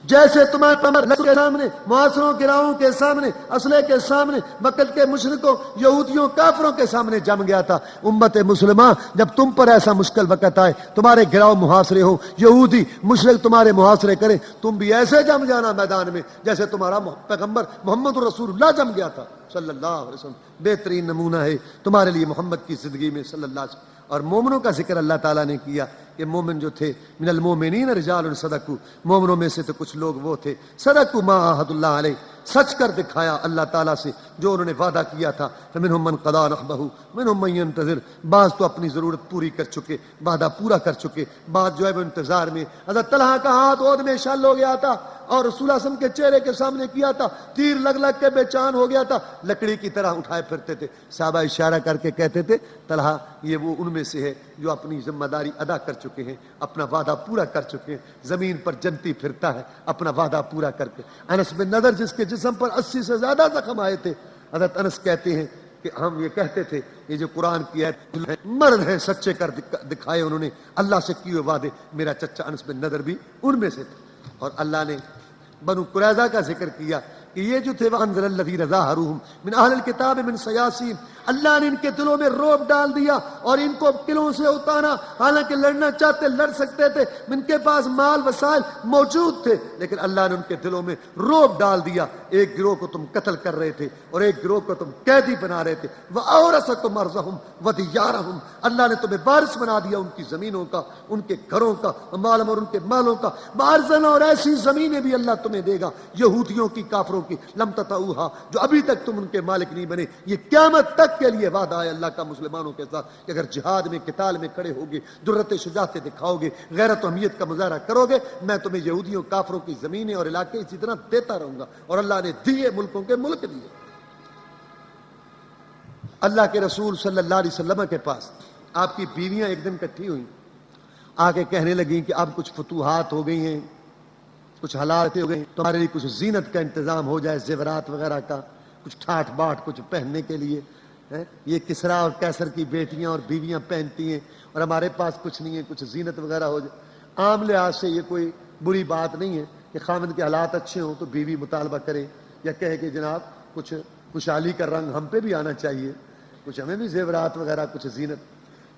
جیسے تمہارے کے سامنے, معاصروں گراؤں کے سامنے, اسلحے کے سامنے, مکہ کے مشرکوں, یہودیوں, کافروں کے سامنے جم گیا تھا. امت مسلمہ جب تم پر ایسا مشکل وقت آئے, تمہارے گراؤ محاصرے ہو, یہودی مشرک تمہارے محاصرے کرے, تم بھی ایسے جم جانا میدان میں جیسے تمہارا پیغمبر محمد رسول اللہ جم گیا تھا صلی اللہ علیہ وسلم. بہترین نمونہ ہے تمہارے لیے محمد کی زندگی میں صلی اللہ علیہ وسلم. اور مومنوں کا ذکر اللہ تعالیٰ نے کیا کہ مومن جو تھے, من المومنین رجال صدقوا, مومنوں میں سے تو کچھ لوگ وہ تھے, صدقوا ما عاہدوا اللہ علیہ, سچ کر دکھایا اللہ تعالیٰ سے جو انہوں نے وعدہ کیا تھا. فمنہم من قضی نحبہ منہم من ینتظر, بعض تو اپنی ضرورت پوری کر چکے, وعدہ پورا کر چکے, بعض جو ہے وہ انتظار میں. حضرت طلحہ کا ہاتھ عود میں شل ہو گیا تھا اور رسول اللہ صلی اللہ علیہ وسلم کے چہرے کے سامنے کیا تھا, تیر لگ لگ کے بے چان ہو گیا تھا, لکڑی کی طرح اٹھائے پھرتے تھے. صحابہ اشارہ کر کے کہتے تھے طلحہ یہ وہ ان میں سے ہے جو اپنی ذمہ داری ادا کر چکے ہیں, اپنا وعدہ پورا کر چکے ہیں, زمین پر جنتی پھرتا ہے اپنا وعدہ پورا کر کے. انس بن نضر جس کے جسم پر 80 سے زیادہ زخم آئے تھے, حضرت انس کہتے ہیں کہ ہم یہ کہتے تھے یہ جو قرآن کی ہے مرد ہیں سچے کر دکھائے انہوں نے اللہ سے کیے وعدے. میرا چچا انس بن نضر بھی ان میں سے تھے. اور اللہ نے بنو قریظہ کا ذکر کیا کہ یہ جو تھے وَأَنزَلَ الَّذِينَ ظَاهَرُوهُم مِنْ أَهْلِ الْكِتَابِ مِنْ صَيَاصِيهِمْ, اللہ نے ان کے دلوں میں روب ڈال دیا اور ان کو قلعوں سے اتارا. حالانکہ لڑنا چاہتے لڑ سکتے تھے, ان کے پاس مال وسائل موجود تھے, لیکن اللہ نے ان کے دلوں میں روب ڈال دیا. ایک گروہ کو تم قتل کر رہے تھے اور ایک گروہ کو تم قیدی بنا رہے تھے. وَأَوْرَثَكُمْ أَرْضَهُمْ وَدِيَارَهُمْ, اللہ نے تمہیں وارث بنا دیا ان کی زمینوں کا, ان کے گھروں کا, مال اور ان کے مالوں کا. وَأَرْضًا, اور ایسی زمینیں بھی اللہ تمہیں دے گا یہودیوں کی, کافروں کی, لم تطئوها, جو ابھی تک تم ان کے مالک نہیں بنے, یہ قیامت تک کے لیے وعدہ ہے اللہ کا مسلمانوں کے ساتھ کہ اگر جہاد میں قتال میں کھڑے ہوگے، جرت شجاعت دکھاؤ گے، غیرت و اہمیت کا مظاہرہ کرو گے، میں تمہیں یہودیوں کافروں کی زمینیں اور علاقے اسی طرح دیتا رہوں گا۔ اور اللہ نے دیے، ملکوں کے ملک دیے۔ اللہ کے رسول صلی اللہ علیہ وسلم کے پاس آپ کی بیویاں ایک دن اکٹھی ہوئیں، آ کے کہنے لگیں کہ اب کچھ فتوحات ہو گئی ہیں، کچھ حالاتیں ہو گئی، تمہارے لیے کچھ زینت کا انتظام ہو جائے، زیورات وغیرہ کا، کچھ ٹھاٹ باٹ کچھ پہننے کے لیے۔ یہ کسرا اور کیسر کی بیٹیاں اور بیویاں پہنتی ہیں اور ہمارے پاس کچھ نہیں ہے، کچھ زینت وغیرہ ہو جائے۔ عام لحاظ سے یہ کوئی بری بات نہیں ہے کہ خاوند کے حالات اچھے ہوں تو بیوی مطالبہ کرے یا کہے کہ جناب کچھ خوشحالی کا رنگ ہم پہ بھی آنا چاہیے، کچھ ہمیں بھی زیورات وغیرہ، کچھ زینت۔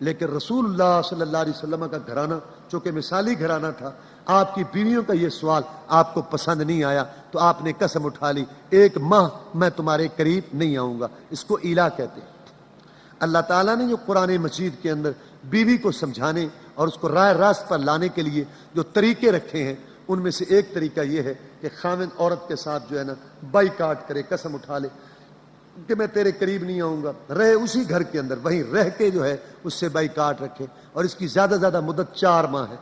لیکن رسول اللہ صلی اللہ علیہ وسلم کا گھرانہ چونکہ مثالی گھرانہ تھا، آپ کی بیویوں کا یہ سوال آپ کو پسند نہیں آیا تو آپ نے قسم اٹھا لی، 1 ماہ میں تمہارے قریب نہیں آؤں گا۔ اس کو ایلا کہتے ہیں۔ اللہ تعالیٰ نے جو قرآن مجید کے اندر بیوی کو سمجھانے اور اس کو راہ راست پر لانے کے لیے جو طریقے رکھے ہیں، ان میں سے ایک طریقہ یہ ہے کہ خاوند عورت کے ساتھ جو ہے نا بائیکاٹ کرے، قسم اٹھا لے کہ میں تیرے قریب نہیں آؤں گا، رہے اسی گھر کے اندر، وہیں رہ کے جو ہے اس سے بائیکاٹ رکھے، اور اس کی زیادہ زیادہ مدت 4 ماہ ہے،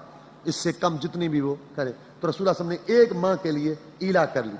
اس سے کم جتنی بھی وہ کرے۔ تو رسول اللہ صلی اللہ علیہ وسلم نے 1 ماہ کے لیے ایلا کر لی۔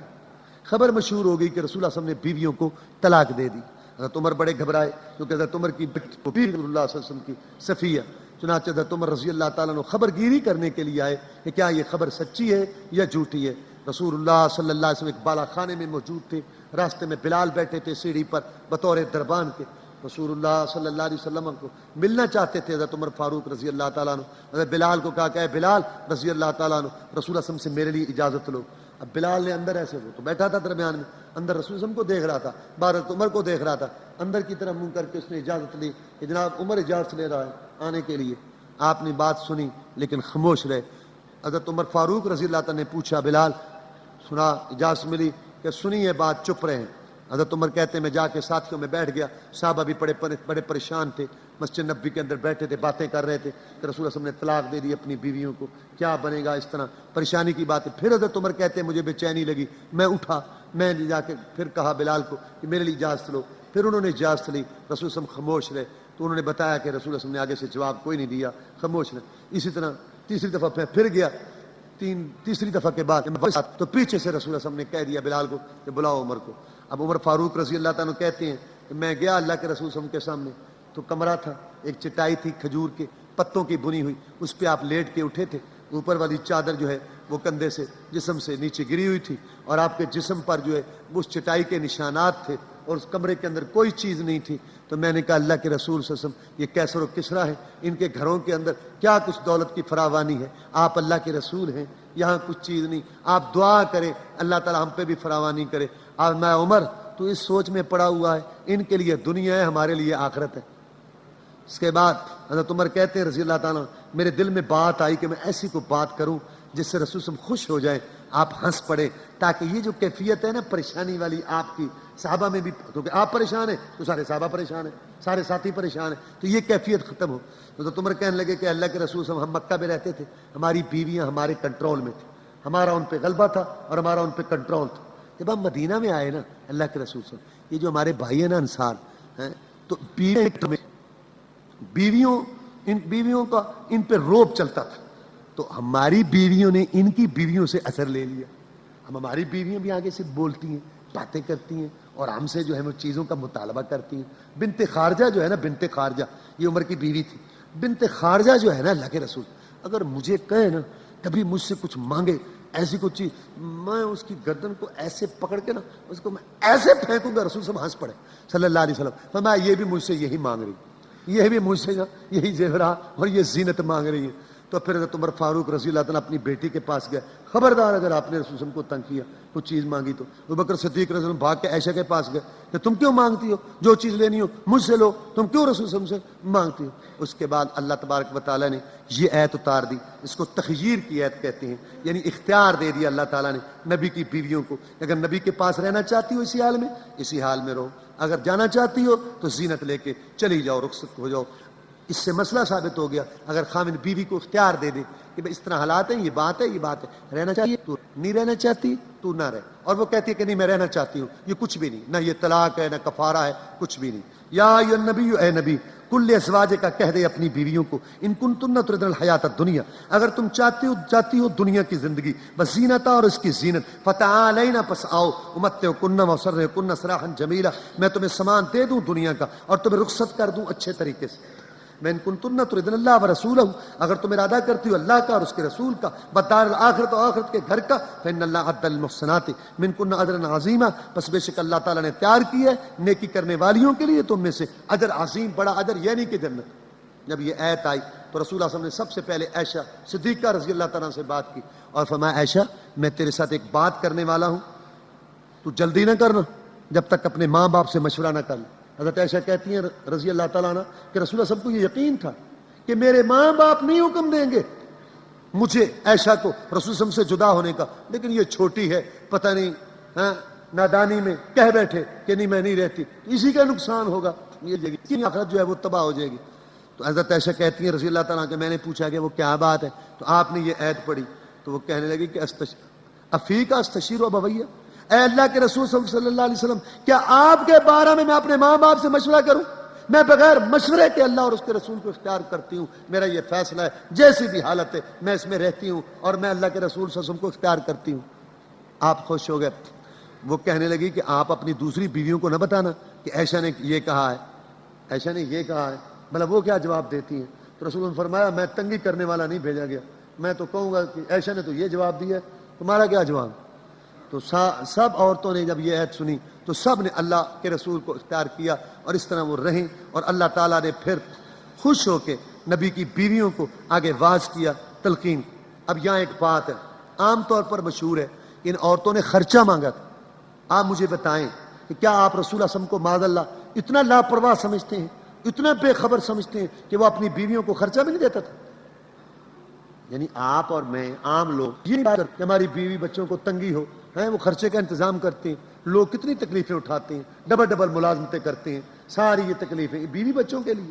خبر مشہور ہو گئی کہ رسول اللہ صلی اللہ علیہ وسلم نے بیویوں کو طلاق دے دی۔ حضرت عمر بڑے گھبرائے کیونکہ حضرت عمر کی بیوی رسول اللہ صلی اللہ علیہ وسلم کی صفیہ، چنانچہ حضرت عمر رضی اللہ تعالیٰ عنہ خبر گیری کرنے کے لیے آئے کہ کیا یہ خبر سچی ہے یا جھوٹی ہے۔ رسول اللہ صلی اللہ علیہ وسلم ایک بالا خانے میں موجود تھے، راستے میں بلال بیٹھے تھے سیڑھی پر بطور دربان کے۔ رسول اللہ صلی اللہ علیہ وسلم کو ملنا چاہتے تھے حضرت عمر فاروق رضی اللہ تعالیٰ عنہ۔ حضرت بلال کو کہا کہ اے بلال رضی اللہ تعالیٰ عنہ، رسول اللہ صلی اللہ علیہ وسلم سے میرے لیے اجازت لو۔ اب بلال نے اندر ایسے، وہ تو بیٹھا تھا درمیان میں، اندر رسول اللہ علیہ وسلم کو دیکھ رہا تھا، باہر حضرت عمر کو دیکھ رہا تھا، اندر کی طرف منہ کر کے اس نے اجازت لی کہ جناب عمر اجازت لے رہا ہے آنے کے لیے۔ آپ نے بات سنی لیکن خاموش رہے۔ حضرت عمر فاروق رضی اللہ تعالیٰ نے پوچھا بلال سنا، اجازت ملی کہ سنی ہے بات، چپ رہے ہیں۔ حضرت عمر کہتے ہیں میں جا کے ساتھیوں میں بیٹھ گیا، صحابہ بھی بڑے پریشان تھے، مسجد نبوی کے اندر بیٹھے تھے، باتیں کر رہے تھے کہ رسول اللہ صلی اللہ علیہ وسلم نے طلاق دے دی اپنی بیویوں کو، کیا بنے گا، اس طرح پریشانی کی بات ہے۔ پھر حضرت عمر کہتے ہیں مجھے بے چینی لگی، میں اٹھا، میں جا کے پھر کہا بلال کو کہ میرے لیے اجازت لو۔ پھر انہوں نے اجازت لی، رسول اللہ علیہ وسلم خاموش رہے، تو انہوں نے بتایا کہ رسول اللہ صلی اللہ علیہ وسلم نے آگے سے جواب کوئی نہیں دیا، خاموش رہے۔ اسی طرح تیسری دفعہ پھر گیا، تیسری دفعہ کے بعد تو پیچھے سے رسول اللہ صلی اللہ علیہ وسلم نے کہہ دیا بلال کو کہ بلاؤ عمر کو۔ اب عمر فاروق رضی اللہ تعالیٰ کہتے ہیں کہ میں گیا اللہ کے رسول صلی اللہ علیہ وسلم کے سامنے، تو کمرہ تھا، ایک چٹائی تھی کھجور کے پتوں کی بنی ہوئی، اس پہ آپ لیٹ کے اٹھے تھے، اوپر والی چادر جو ہے وہ کندھے سے جسم سے نیچے گری ہوئی تھی، اور آپ کے جسم پر جو ہے اس چٹائی کے نشانات تھے، اور اس کمرے کے اندر کوئی چیز نہیں تھی۔ تو میں نے کہا اللہ کے رسول صلی اللہ علیہ وسلم یہ کیسر و کسرا ہے، ان کے گھروں کے اندر کیا کچھ دولت کی فراوانی ہے، آپ اللہ کے رسول ہیں، یہاں کچھ چیز نہیں، آپ دعا کریں اللہ تعالیٰ ہم پہ بھی فراوانی کرے۔ اور میں عمر تو اس سوچ میں پڑا ہوا ہے، ان کے لیے دنیا ہے، ہمارے لیے آخرت ہے۔ اس کے بعد حضرت عمر کہتے ہیں رضی اللہ تعالیٰ میرے دل میں بات آئی کہ میں ایسی کو بات کروں جس سے رسول صلی اللہ علیہ وسلم خوش ہو جائیں، آپ ہنس پڑے، تاکہ یہ جو کیفیت ہے نا پریشانی والی آپ کی صحابہ میں بھی، کیونکہ آپ پریشان ہیں تو سارے صحابہ پریشان ہیں، سارے ساتھی پریشان ہیں، تو یہ کیفیت ختم ہو۔ حضرت عمر کہنے لگے کہ اللہ کے رسول صلی اللہ علیہ وسلم، ہم مکہ میں رہتے تھے، ہماری بیویاں ہمارے کنٹرول میں تھیں، ہمارا ان پہ غلبہ تھا اور ہمارا ان پہ کنٹرول تھا۔ جب ہم مدینہ میں آئے نا اللہ کے رسول صلی اللہ علیہ وسلم، یہ جو ہمارے بھائی ہیں نا انصار ہیں، تو ان بیویوں کا ان پہ روب چلتا تھا، تو ہماری بیویوں نے ان کی بیویوں سے اثر لے لیا۔ ہماری بیویاں بھی آگے سے بولتی ہیں، باتیں کرتی ہیں، اور ہم سے جو ہے وہ چیزوں کا مطالبہ کرتی ہیں۔ بنت خارجہ جو ہے نا، بنت خارجہ یہ عمر کی بیوی تھی، بنت خارجہ جو ہے نا اللہ کے رسول، اگر مجھے کہے نا کبھی مجھ سے کچھ مانگے ایسی کوئی چیز، میں اس کی گردن کو ایسے پکڑ کے نا اس کو میں ایسے پھینکوں گا، رسول صلی ہنس پڑے صلی اللہ علیہ وسلم، فرمایا یہ بھی مجھ سے یہی مانگ رہی، یہ بھی مجھ سے یہی زیورات اور یہ زینت مانگ رہی ہے۔ تو پھر حضرت عمر فاروق رضی اللہ تعالیٰ اپنی بیٹی کے پاس گئے، خبردار اگر آپ نے رسول صلی اللہ علیہ وسلم کو تنگ کیا، کچھ چیز مانگی تو ابوبکر صدیق رضی اللہ عنہ بھاگ کے عائشہ کے پاس گئے کہ تم کیوں مانگتی ہو، جو چیز لینی ہو مجھ سے لو، تم کیوں رسول صلی اللہ علیہ وسلم سے مانگتی ہو۔ اس کے بعد اللہ تبارک و تعالیٰ نے یہ آیت اتار دی، اس کو تخییر کی آیت کہتے ہیں، یعنی اختیار دے دیا اللہ تعالیٰ نے نبی کی بیویوں کو، اگر نبی کے پاس رہنا چاہتی ہو اسی حال میں، اسی حال میں رہو، اگر جانا چاہتی ہو تو زینت لے کے چلی جاؤ، رخصت ہو جاؤ۔ اس سے مسئلہ ثابت ہو گیا اگر خاوند بیوی کو اختیار دے دے کہ بھئی اس طرح حالات ہیں، یہ بات ہے، یہ بات ہے، رہنا چاہیے تو نہیں رہنا چاہتی تو نہ رہے. اور وہ کہتی ہے کہ نہیں میں رہنا چاہتی ہوں. یہ کچھ بھی نہیں، نہ یہ طلاق ہے نہ کفارہ ہے، کچھ بھی نہیں. یا ایھا النبی، اے نبی، کل ازواج کا کہہ دے اپنی بیویوں کو، ان کنتن تردن الحیات الدنیا، اگر تم چاہتی ہو دنیا کی زندگی، بس زینتا اور اس کی زینت، فتعالین، پس آؤ، امتعکن واسرحکن سراحا جمیلا، میں تمہیں سامان دے دوں دنیا کا اور تمہیں رخصت کر دوں اچھے طریقے سے. میں ان کنتن تردن اللہ ورسولہ، اگر تم ارادہ کرتی ہو اللہ کا اور اس کے رسول کا، بدار الآخرت، اور آخرت کے گھر کا، فإن اللہ عد للمحسنات منکن اجرا عظیما، پس بے شک اللہ تعالیٰ نے تیار کی ہے نیکی کرنے والیوں کے لیے تم میں سے اجر عظیم، بڑا اجر، یعنی کہ جنت. جب یہ آیت آئی تو رسول اللہ صلی اللہ علیہ وسلم نے سب سے پہلے عائشہ صدیقہ رضی اللہ تعالیٰ سے بات کی اور فرمایا عائشہ میں تیرے ساتھ ایک بات کرنے والا ہوں، تو جلدی نہ کرنا جب تک اپنے ماں باپ سے مشورہ نہ کر لے. حضرت عائشہ کہتی ہیں رضی اللہ تعالیٰ عنہ کہ رسول اللہ صلی اللہ علیہ وسلم کو یہ یقین تھا کہ میرے ماں باپ نہیں حکم دیں گے مجھے عائشہ کو رسول صلی اللہ علیہ وسلم سے جدا ہونے کا، لیکن یہ چھوٹی ہے، پتہ نہیں نادانی میں کہہ بیٹھے کہ نہیں میں نہیں رہتی، اسی کا نقصان ہوگا، یہ آخرت جو ہے وہ تباہ ہو جائے گی. تو حضرت عائشہ کہتی ہیں رضی اللہ تعالیٰ کہ میں نے پوچھا کہ وہ کیا بات ہے، تو آپ نے یہ آیت پڑھی تو وہ کہنے لگی کہ افیق استشیر ابویہ، اے اللہ کے رسول صلی اللہ علیہ وسلم، کیا آپ کے بارے میں اپنے ماں باپ سے مشورہ کروں؟ میں بغیر مشورے کے اللہ اور اس کے رسول کو اختیار کرتی ہوں، میرا یہ فیصلہ ہے، جیسی بھی حالت ہے میں اس میں رہتی ہوں اور میں اللہ کے رسول صلی اللہ علیہ وسلم کو اختیار کرتی ہوں. آپ خوش ہو گئے. وہ کہنے لگی کہ آپ اپنی دوسری بیویوں کو نہ بتانا کہ عائشہ نے یہ کہا ہے، عائشہ نے یہ کہا ہے، مطلب وہ کیا جواب دیتی ہیں. تو رسول نے فرمایا میں تنگی کرنے والا نہیں بھیجا گیا، میں تو کہوں گا کہ عائشہ نے تو یہ جواب دیا ہے، تمہارا کیا جواب. تو سب عورتوں نے جب یہ عہد سنی تو سب نے اللہ کے رسول کو اختیار کیا اور اس طرح وہ رہیں، اور اللہ تعالیٰ نے پھر خوش ہو کے نبی کی بیویوں کو آگے واعظ کیا، تلقین. اب یہاں ایک بات ہے عام طور پر مشہور ہے، ان عورتوں نے خرچہ مانگا تھا. آپ مجھے بتائیں کہ کیا آپ رسول اللہ صلی اللہ علیہ وسلم کو معاذ اللہ اتنا لاپرواہ سمجھتے ہیں، اتنا بے خبر سمجھتے ہیں کہ وہ اپنی بیویوں کو خرچہ بھی نہیں دیتا تھا؟ یعنی آپ اور میں عام لوگ یہ بات کہ ہماری بیوی بچوں کو تنگی ہو، وہ خرچے کا انتظام کرتے ہیں. لوگ کتنی تکلیفیں اٹھاتے ہیں، ڈبل ملازمتیں کرتے ہیں، ساری یہ تکلیفیں بیوی بچوں کے لیے.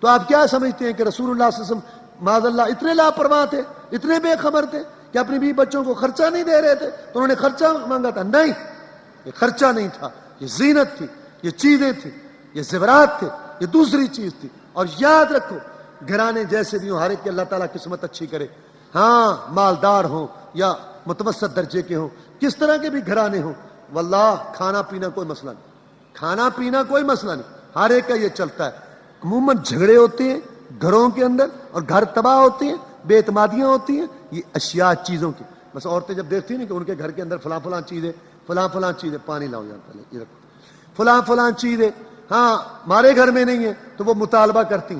تو آپ کیا سمجھتے ہیں کہ رسول اللہ صلی اللہ علیہ وسلم معاذ اللہ اتنے لاپرواہ تھے، اتنے بے خبر تھے کہ اپنی بیوی بچوں کو خرچہ نہیں دے رہے تھے تو انہوں نے خرچہ مانگا تھا؟ نہیں، یہ خرچہ نہیں تھا، یہ زینت تھی، یہ چیزیں تھی، یہ زیورات تھے، یہ دوسری چیز تھی. اور یاد رکھو گھرانے جیسے بھی ہوں، ہر ایک کی اللہ تعالیٰ قسمت اچھی کرے، ہاں مالدار ہوں یا متوسط درجے کے ہوں، کس طرح کے بھی گھرانے ہوں، واللہ کھانا پینا کوئی مسئلہ نہیں، کھانا پینا کوئی مسئلہ نہیں، ہر ایک کا یہ چلتا ہے. عموماً جھگڑے ہوتے ہیں گھروں کے اندر اور گھر تباہ ہوتے ہیں، بے اعتمادیاں ہوتی ہیں، یہ اشیاء چیزوں کی. بس عورتیں جب دیکھتی ہیں کہ ان کے گھر کے اندر فلاں چیزیں، فلاں چیزیں، پانی لاؤ یہاں پہلے یہ رکھو، فلاں چیزیں ہاں ہمارے گھر میں نہیں ہے، تو وہ مطالبہ کرتی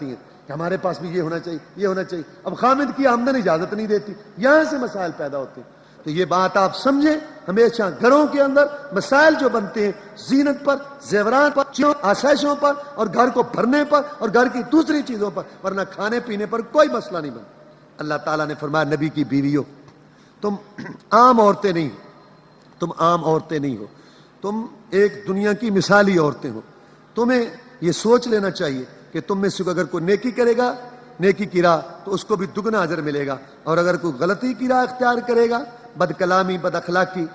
ہیں کہ ہمارے پاس بھی یہ ہونا چاہیے، یہ ہونا چاہیے. اب خامد کی آمدن اجازت نہیں دیتی، یہاں سے مسائل پیدا ہوتے ہیں. تو یہ بات آپ سمجھیں، ہمیشہ گھروں کے اندر مسائل جو بنتے ہیں زینت پر، زیورات پر، آسائشوں پر، اور گھر کو بھرنے پر اور گھر کی دوسری چیزوں پر، ورنہ کھانے پینے پر کوئی مسئلہ نہیں بنتا. اللہ تعالیٰ نے فرمایا نبی کی بیویوں تم عام عورتیں نہیں، ہو، تم ایک دنیا کی مثالی عورتیں ہو. تمہیں یہ سوچ لینا چاہیے کہ تم میں سے اگر کوئی نیکی کرے گا، نیکی کی راہ، تو اس کو بھی دگنا اجر ملے گا، اور اگر کوئی غلطی کی راہ اختیار کرے گا، بد کلامی، بد اخلاقی،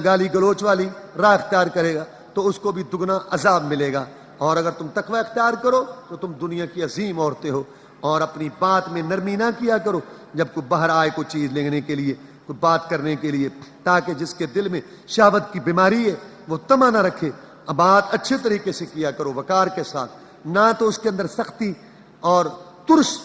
گالی گلوچ والی راہ اختیار کرے گا، تو اس کو بھی دگنا عذاب ملے گا. اور اگر تم تقوی اختیار کرو تو تم دنیا کی عظیم عورتیں ہو. اور اپنی بات میں نرمی نہ کیا کرو جب کوئی باہر آئے کوئی چیز لینے کے لیے، کوئی بات کرنے کے لیے، تاکہ جس کے دل میں شہوت کی بیماری ہے وہ طمع نہ رکھے. بات اچھے طریقے سے کیا کرو، وقار کے ساتھ، نہ تو اس کے اندر سختی اور ترس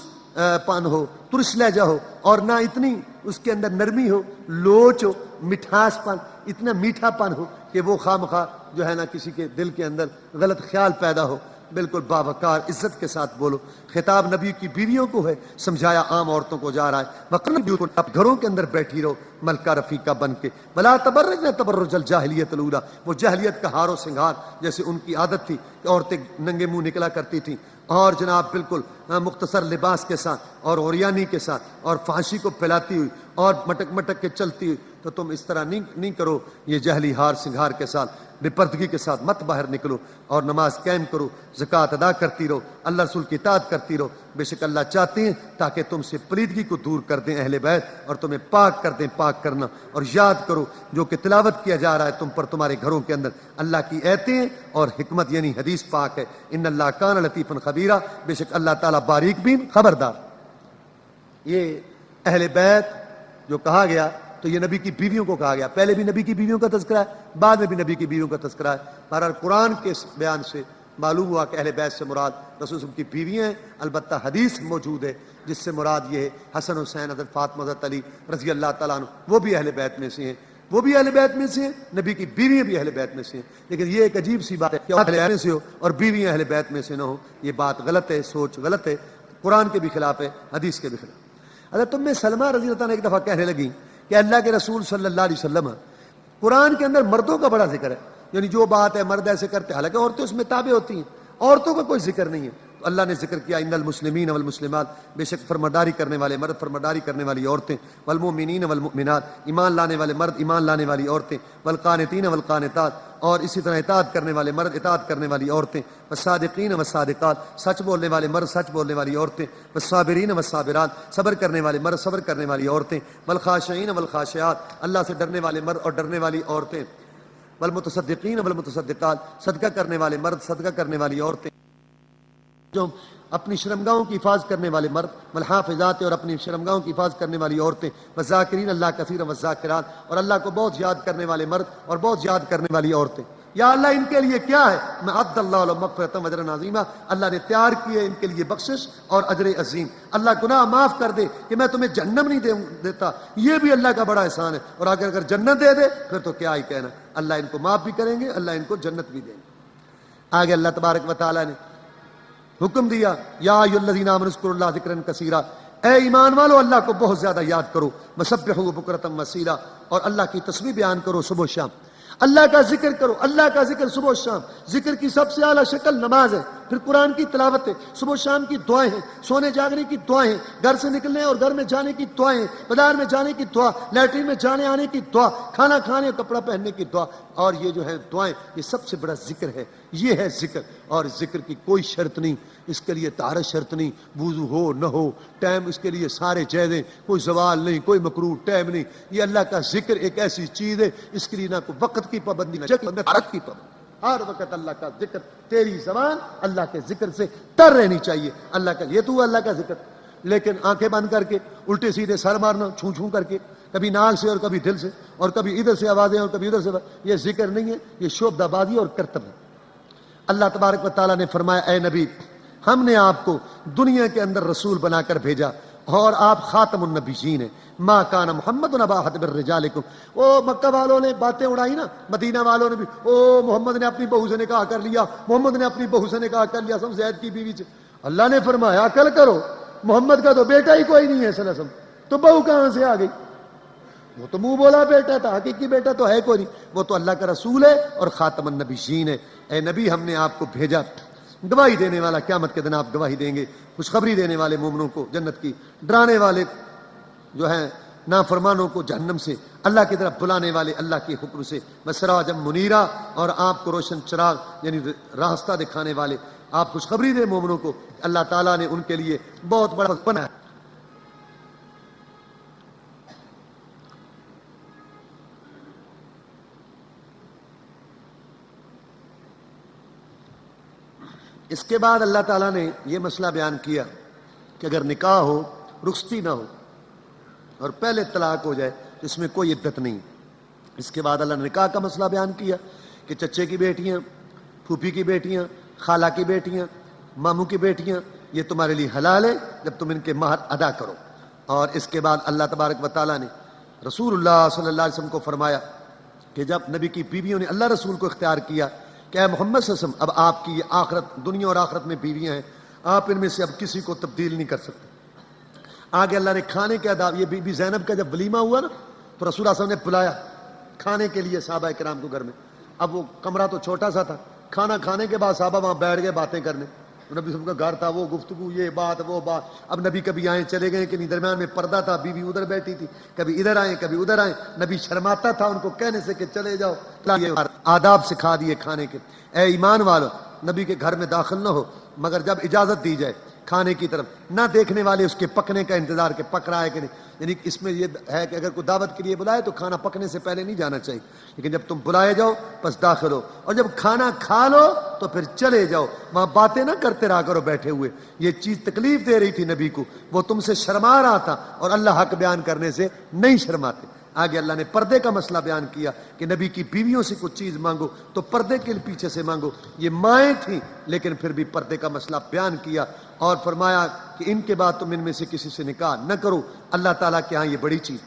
پن ہو، ترس لہجہ ہو، اور نہ اتنی اس کے اندر نرمی ہو، لوچ ہو، مٹھاس پن، اتنا میٹھا پن ہو کہ وہ خواہ جو ہے نا کسی کے دل کے اندر غلط خیال پیدا ہو. بالکل باوقار عزت کے ساتھ بولو. خطاب نبی کی بیویوں کو ہے، سمجھایا عام عورتوں کو جا رہا ہے. وقت اب گھروں کے اندر بیٹھی رہو ملکہ رفیقہ بن کے. بلا تبرجن تبرج الجاہلیت الاولی، وہ جاہلیت کا ہار و سنگار جیسے ان کی عادت تھی کہ عورتیں ننگے منہ نکلا کرتی تھیں، اور جناب بالکل مختصر لباس کے ساتھ اور اوریانی کے ساتھ اور فحاشی کو پھیلاتی ہوئی اور مٹک کے چلتی ہوئی. تو تم اس طرح نہیں کرو یہ جہلی ہار سنگار کے ساتھ. بے پردگی کے ساتھ مت باہر نکلو اور نماز قائم کرو، زکوٰۃ ادا کرتی رہو، اللہ رسول کی اطاعت کرتی رہو، بے شک اللہ چاہتے ہیں تاکہ تم سے پلیدگی کو دور کر دیں اہل بیت اور تمہیں پاک کر دیں۔ پاک کرنا اور یاد کرو جو کہ تلاوت کیا جا رہا ہے تم پر تمہارے گھروں کے اندر اللہ کی آیتیں اور حکمت یعنی حدیث پاک ہے۔ ان اللہ کان لطیفا خبیرہ، بے شک اللہ تعالیٰ باریک بین خبردار۔ یہ اہل بیت جو کہا گیا تو یہ نبی کی بیویوں کو کہا گیا، پہلے بھی نبی کی بیویوں کا تذکرہ ہے، بعد میں بھی نبی کی بیویوں کا تذکرہ ہے۔ بہرحال قرآن کے اس بیان سے معلوم ہوا کہ اہل بیت سے مراد رسول اللہ کی بیویاں ہیں، البتہ حدیث موجود ہے جس سے مراد یہ ہے حسن حسین، حضرت فاطمہ، حضرت علی رضی اللہ تعالیٰ عنہ، وہ بھی اہل بیت میں سے ہیں، وہ بھی اہل بیت میں سے ہیں، نبی کی بیویاں بھی اہل بیت میں سے ہیں۔ لیکن یہ ایک عجیب سی بات ہے کہ اہل بیت سے ہو اور بیویاں اہل بیت میں سے نہ ہو، یہ بات غلط ہے، سوچ غلط ہے، قرآن کے بھی خلاف ہے، حدیث کے بھی خلاف۔ حضرت ام سلمہ رضی اللہ عنہ ایک دفعہ کہنے لگی کہ اللہ کے رسول صلی اللہ علیہ وسلم قرآن کے اندر مردوں کا بڑا ذکر ہے، یعنی جو بات ہے مرد ایسے کرتے، حالانکہ عورتیں اس میں تابع ہوتی ہیں، عورتوں کا کوئی ذکر نہیں ہے۔ تو اللہ نے ذکر کیا ان المسلمین والمسلمات، بے شک فرمانبرداری کرنے والے مرد، فرمانبرداری کرنے والی عورتیں، والمؤمنین والمؤمنات، ایمان لانے والے مرد، ایمان لانے والی عورتیں، والقانتین والقانتات، اور اسی طرح اطاعت کرنے والے مرد، اطاعت کرنے والی عورتیں، والصادقین والصادقات، سچ بولنے والے مرد، سچ بولنے والی عورتیں، والصابرین والصابرات، صبر کرنے والے مرد، صبر کرنے والی عورتیں، والخاشعین والخاشعات، اللہ سے ڈرنے والے مرد اور ڈرنے والی عورتیں، والمتصدقین والمتصدقات، صدقہ کرنے والے مرد، صدقہ کرنے والی عورتیں، جو اپنی شرمگاہوں کی حفاظت کرنے والے مرد، والحافظات، اور اپنی شرمگاہوں کی حفاظت کرنے والی عورتیں، والذاکرین اللہ کثیرا والذاکرات، اور اللہ کو بہت یاد کرنے والے مرد اور بہت یاد کرنے والی عورتیں۔ یا اللہ ان کے لیے کیا ہے؟ میں عبد اللہ لهم مغفرۃ واجرا عظیما، اللہ نے تیار کی ہے ان کے لیے بخشش اور اجر عظیم۔ اللہ گناہ معاف کر دے کہ میں تمہیں جہنم نہیں دیتا، یہ بھی اللہ کا بڑا احسان ہے، اور اگر جنت دے دے پھر تو کیا ہی کہنا، اللہ ان کو معاف بھی کریں گے، اللہ ان کو جنت بھی دیں گے۔ آگے اللہ تبارک و تعالیٰ نے حکم دیا، یا ایھا الذین آمنوا اذکروا اللہ ذکرا کثیرا، اے ایمان والو اللہ کو بہت زیادہ یاد کرو، وسبحوہ بکرۃ واسیلا، اور اللہ کی تسبیح بیان کرو صبح و شام، اللہ کا ذکر کرو، اللہ کا ذکر صبح و شام۔ ذکر کی سب سے اعلیٰ شکل نماز ہے، پھر قرآن کی تلاوت ہے، صبح و شام کی دعائیں ہیں، سونے جاگنے کی دعائیں ہیں، گھر سے نکلنے اور گھر میں جانے کی دعائیں ہیں، بازار میں جانے کی دعا، لیٹرین میں جانے آنے کی دعا، کھانا کھانے اور کپڑا پہننے کی دعا، اور یہ جو ہے دعائیں، یہ سب سے بڑا ذکر ہے، یہ ہے ذکر۔ اور ذکر کی کوئی شرط نہیں، اس کے لیے طہارت شرط نہیں، وضو ہو نہ ہو، ٹائم اس کے لیے سارے جائز ہیں، کوئی زوال نہیں، کوئی مکروہ ٹائم نہیں۔ یہ اللہ کا ذکر ایک ایسی چیز ہے اس کے لیے نہ کوئی وقت کی پابندی، نہ طاقت کی پابندی، ہر وقت اللہ کا ذکر، تیری زبان اللہ کے ذکر سے تر رہنی چاہیے۔ اللہ کا یہ تو اللہ کا ذکر، لیکن آنکھیں بند کر کے الٹے سیدھے سر مارنا چھو چھو کر کے، کبھی ناک سے اور کبھی دل سے، اور کبھی ادھر سے آوازیں اور کبھی ادھر سے، یہ ذکر نہیں ہے، یہ شعبدہ بازی اور کرتب ہے۔ اللہ تبارک و تعالیٰ نے فرمایا، اے نبی ہم نے آپ کو دنیا کے اندر رسول بنا کر بھیجا اور آپ خاتم النبیین ہیں۔ ما کان محمد ابا احد من رجالکم، وہ مکہ والوں نے باتیں اڑائی نا، مدینہ والوں نے بھی، او محمد نے اپنی بہو سے نکاح کر لیا، محمد نے اپنی بہو سے نکاح کر لیا، سب زید کی بیوی سے۔ اللہ نے فرمایا عقل کرو، محمد کا تو بیٹا ہی کوئی نہیں ہے صلی اللہ علیہ وسلم، تو بہو کہاں سے آ گئی؟ وہ تو منہ بولا بیٹا تھا، حقیقی بیٹا تو ہے کوئی نہیں، وہ تو اللہ کا رسول ہے اور خاتم النبیین ہے۔ اے نبی ہم نے آپ کو بھیجا گواہی دینے والا، قیامت کے دن آپ گواہی دیں گے، خوشخبری دینے والے مومنوں کو جنت کی، ڈرانے والے جو ہیں نافرمانوں کو جہنم سے، اللہ کی طرف بلانے والے اللہ کے حکم سے، وسراجا منیرا، اور آپ کو روشن چراغ یعنی راستہ دکھانے والے، آپ خوشخبری دیں مومنوں کو، اللہ تعالیٰ نے ان کے لیے بہت بڑا بنا ہے۔ اس کے بعد اللہ تعالیٰ نے یہ مسئلہ بیان کیا کہ اگر نکاح ہو، رخصتی نہ ہو اور پہلے طلاق ہو جائے تو اس میں کوئی عدت نہیں۔ اس کے بعد اللہ نے نکاح کا مسئلہ بیان کیا کہ چچے کی بیٹیاں، پھوپھی کی بیٹیاں، خالہ کی بیٹیاں، ماموں کی بیٹیاں، یہ تمہارے لیے حلال ہے جب تم ان کے مہر ادا کرو۔ اور اس کے بعد اللہ تبارک و تعالیٰ نے رسول اللہ صلی اللہ علیہ وسلم کو فرمایا کہ جب نبی کی بیویوں نے اللہ رسول کو اختیار کیا کہ اے محمد صلی اللہ علیہ وسلم، اب آپ کی یہ آخرت، دنیا اور آخرت میں بیویاں ہیں، آپ ان میں سے اب کسی کو تبدیل نہیں کر سکتے۔ آگے اللہ نے کھانے کے آداب، یہ بی بی زینب کا جب ولیمہ ہوا نا تو رسول اللہ صلی اللہ علیہ وسلم نے بلایا کھانے کے لیے صحابہ کرام کو گھر میں۔ اب وہ کمرہ تو چھوٹا سا تھا، کھانا کھانے کے بعد صحابہ وہاں بیٹھ گئے باتیں کرنے، نبی صلی اللہ علیہ وسلم کا گھر تھا، وہ گفتگو، یہ بات وہ بات. اب نبی کبھی آئیں چلے گئے کہ نہیں، درمیان میں پردہ تھا، بیوی ادھر بیٹھی تھی، کبھی ادھر آئیں کبھی ادھر آئیں. نبی شرماتا تھا ان کو کہنے سے کہ چلے جاؤ. آداب سکھا دیے کھانے کے. اے ایمان والو، نبی کے گھر میں داخل نہ ہو مگر جب اجازت دی جائے کھانے کی طرف، نہ دیکھنے والے اس کے پکنے کا انتظار کہ پک رہا ہے کہ نہیں. یعنی اس میں یہ ہے کہ اگر کوئی دعوت کے لیے بلائے تو کھانا پکنے سے پہلے نہیں جانا چاہیے، لیکن جب تم بلائے جاؤ بس داخل ہو، اور جب کھانا کھا لو تو پھر چلے جاؤ. وہاں باتیں نہ کرتے رہا کرو بیٹھے ہوئے. یہ چیز تکلیف دے رہی تھی نبی کو، وہ تم سے شرما رہا تھا، اور اللہ حق بیان کرنے سے نہیں شرماتے. آگے اللہ نے پردے کا مسئلہ بیان کیا کہ نبی کی بیویوں سے کچھ چیز مانگو تو پردے کے پیچھے سے مانگو. یہ مائیں تھیں لیکن پھر بھی پردے کا مسئلہ بیان کیا، اور فرمایا کہ ان کے بعد تم ان میں سے کسی سے نکاح نہ کرو، اللہ تعالیٰ کے ہاں یہ بڑی چیز.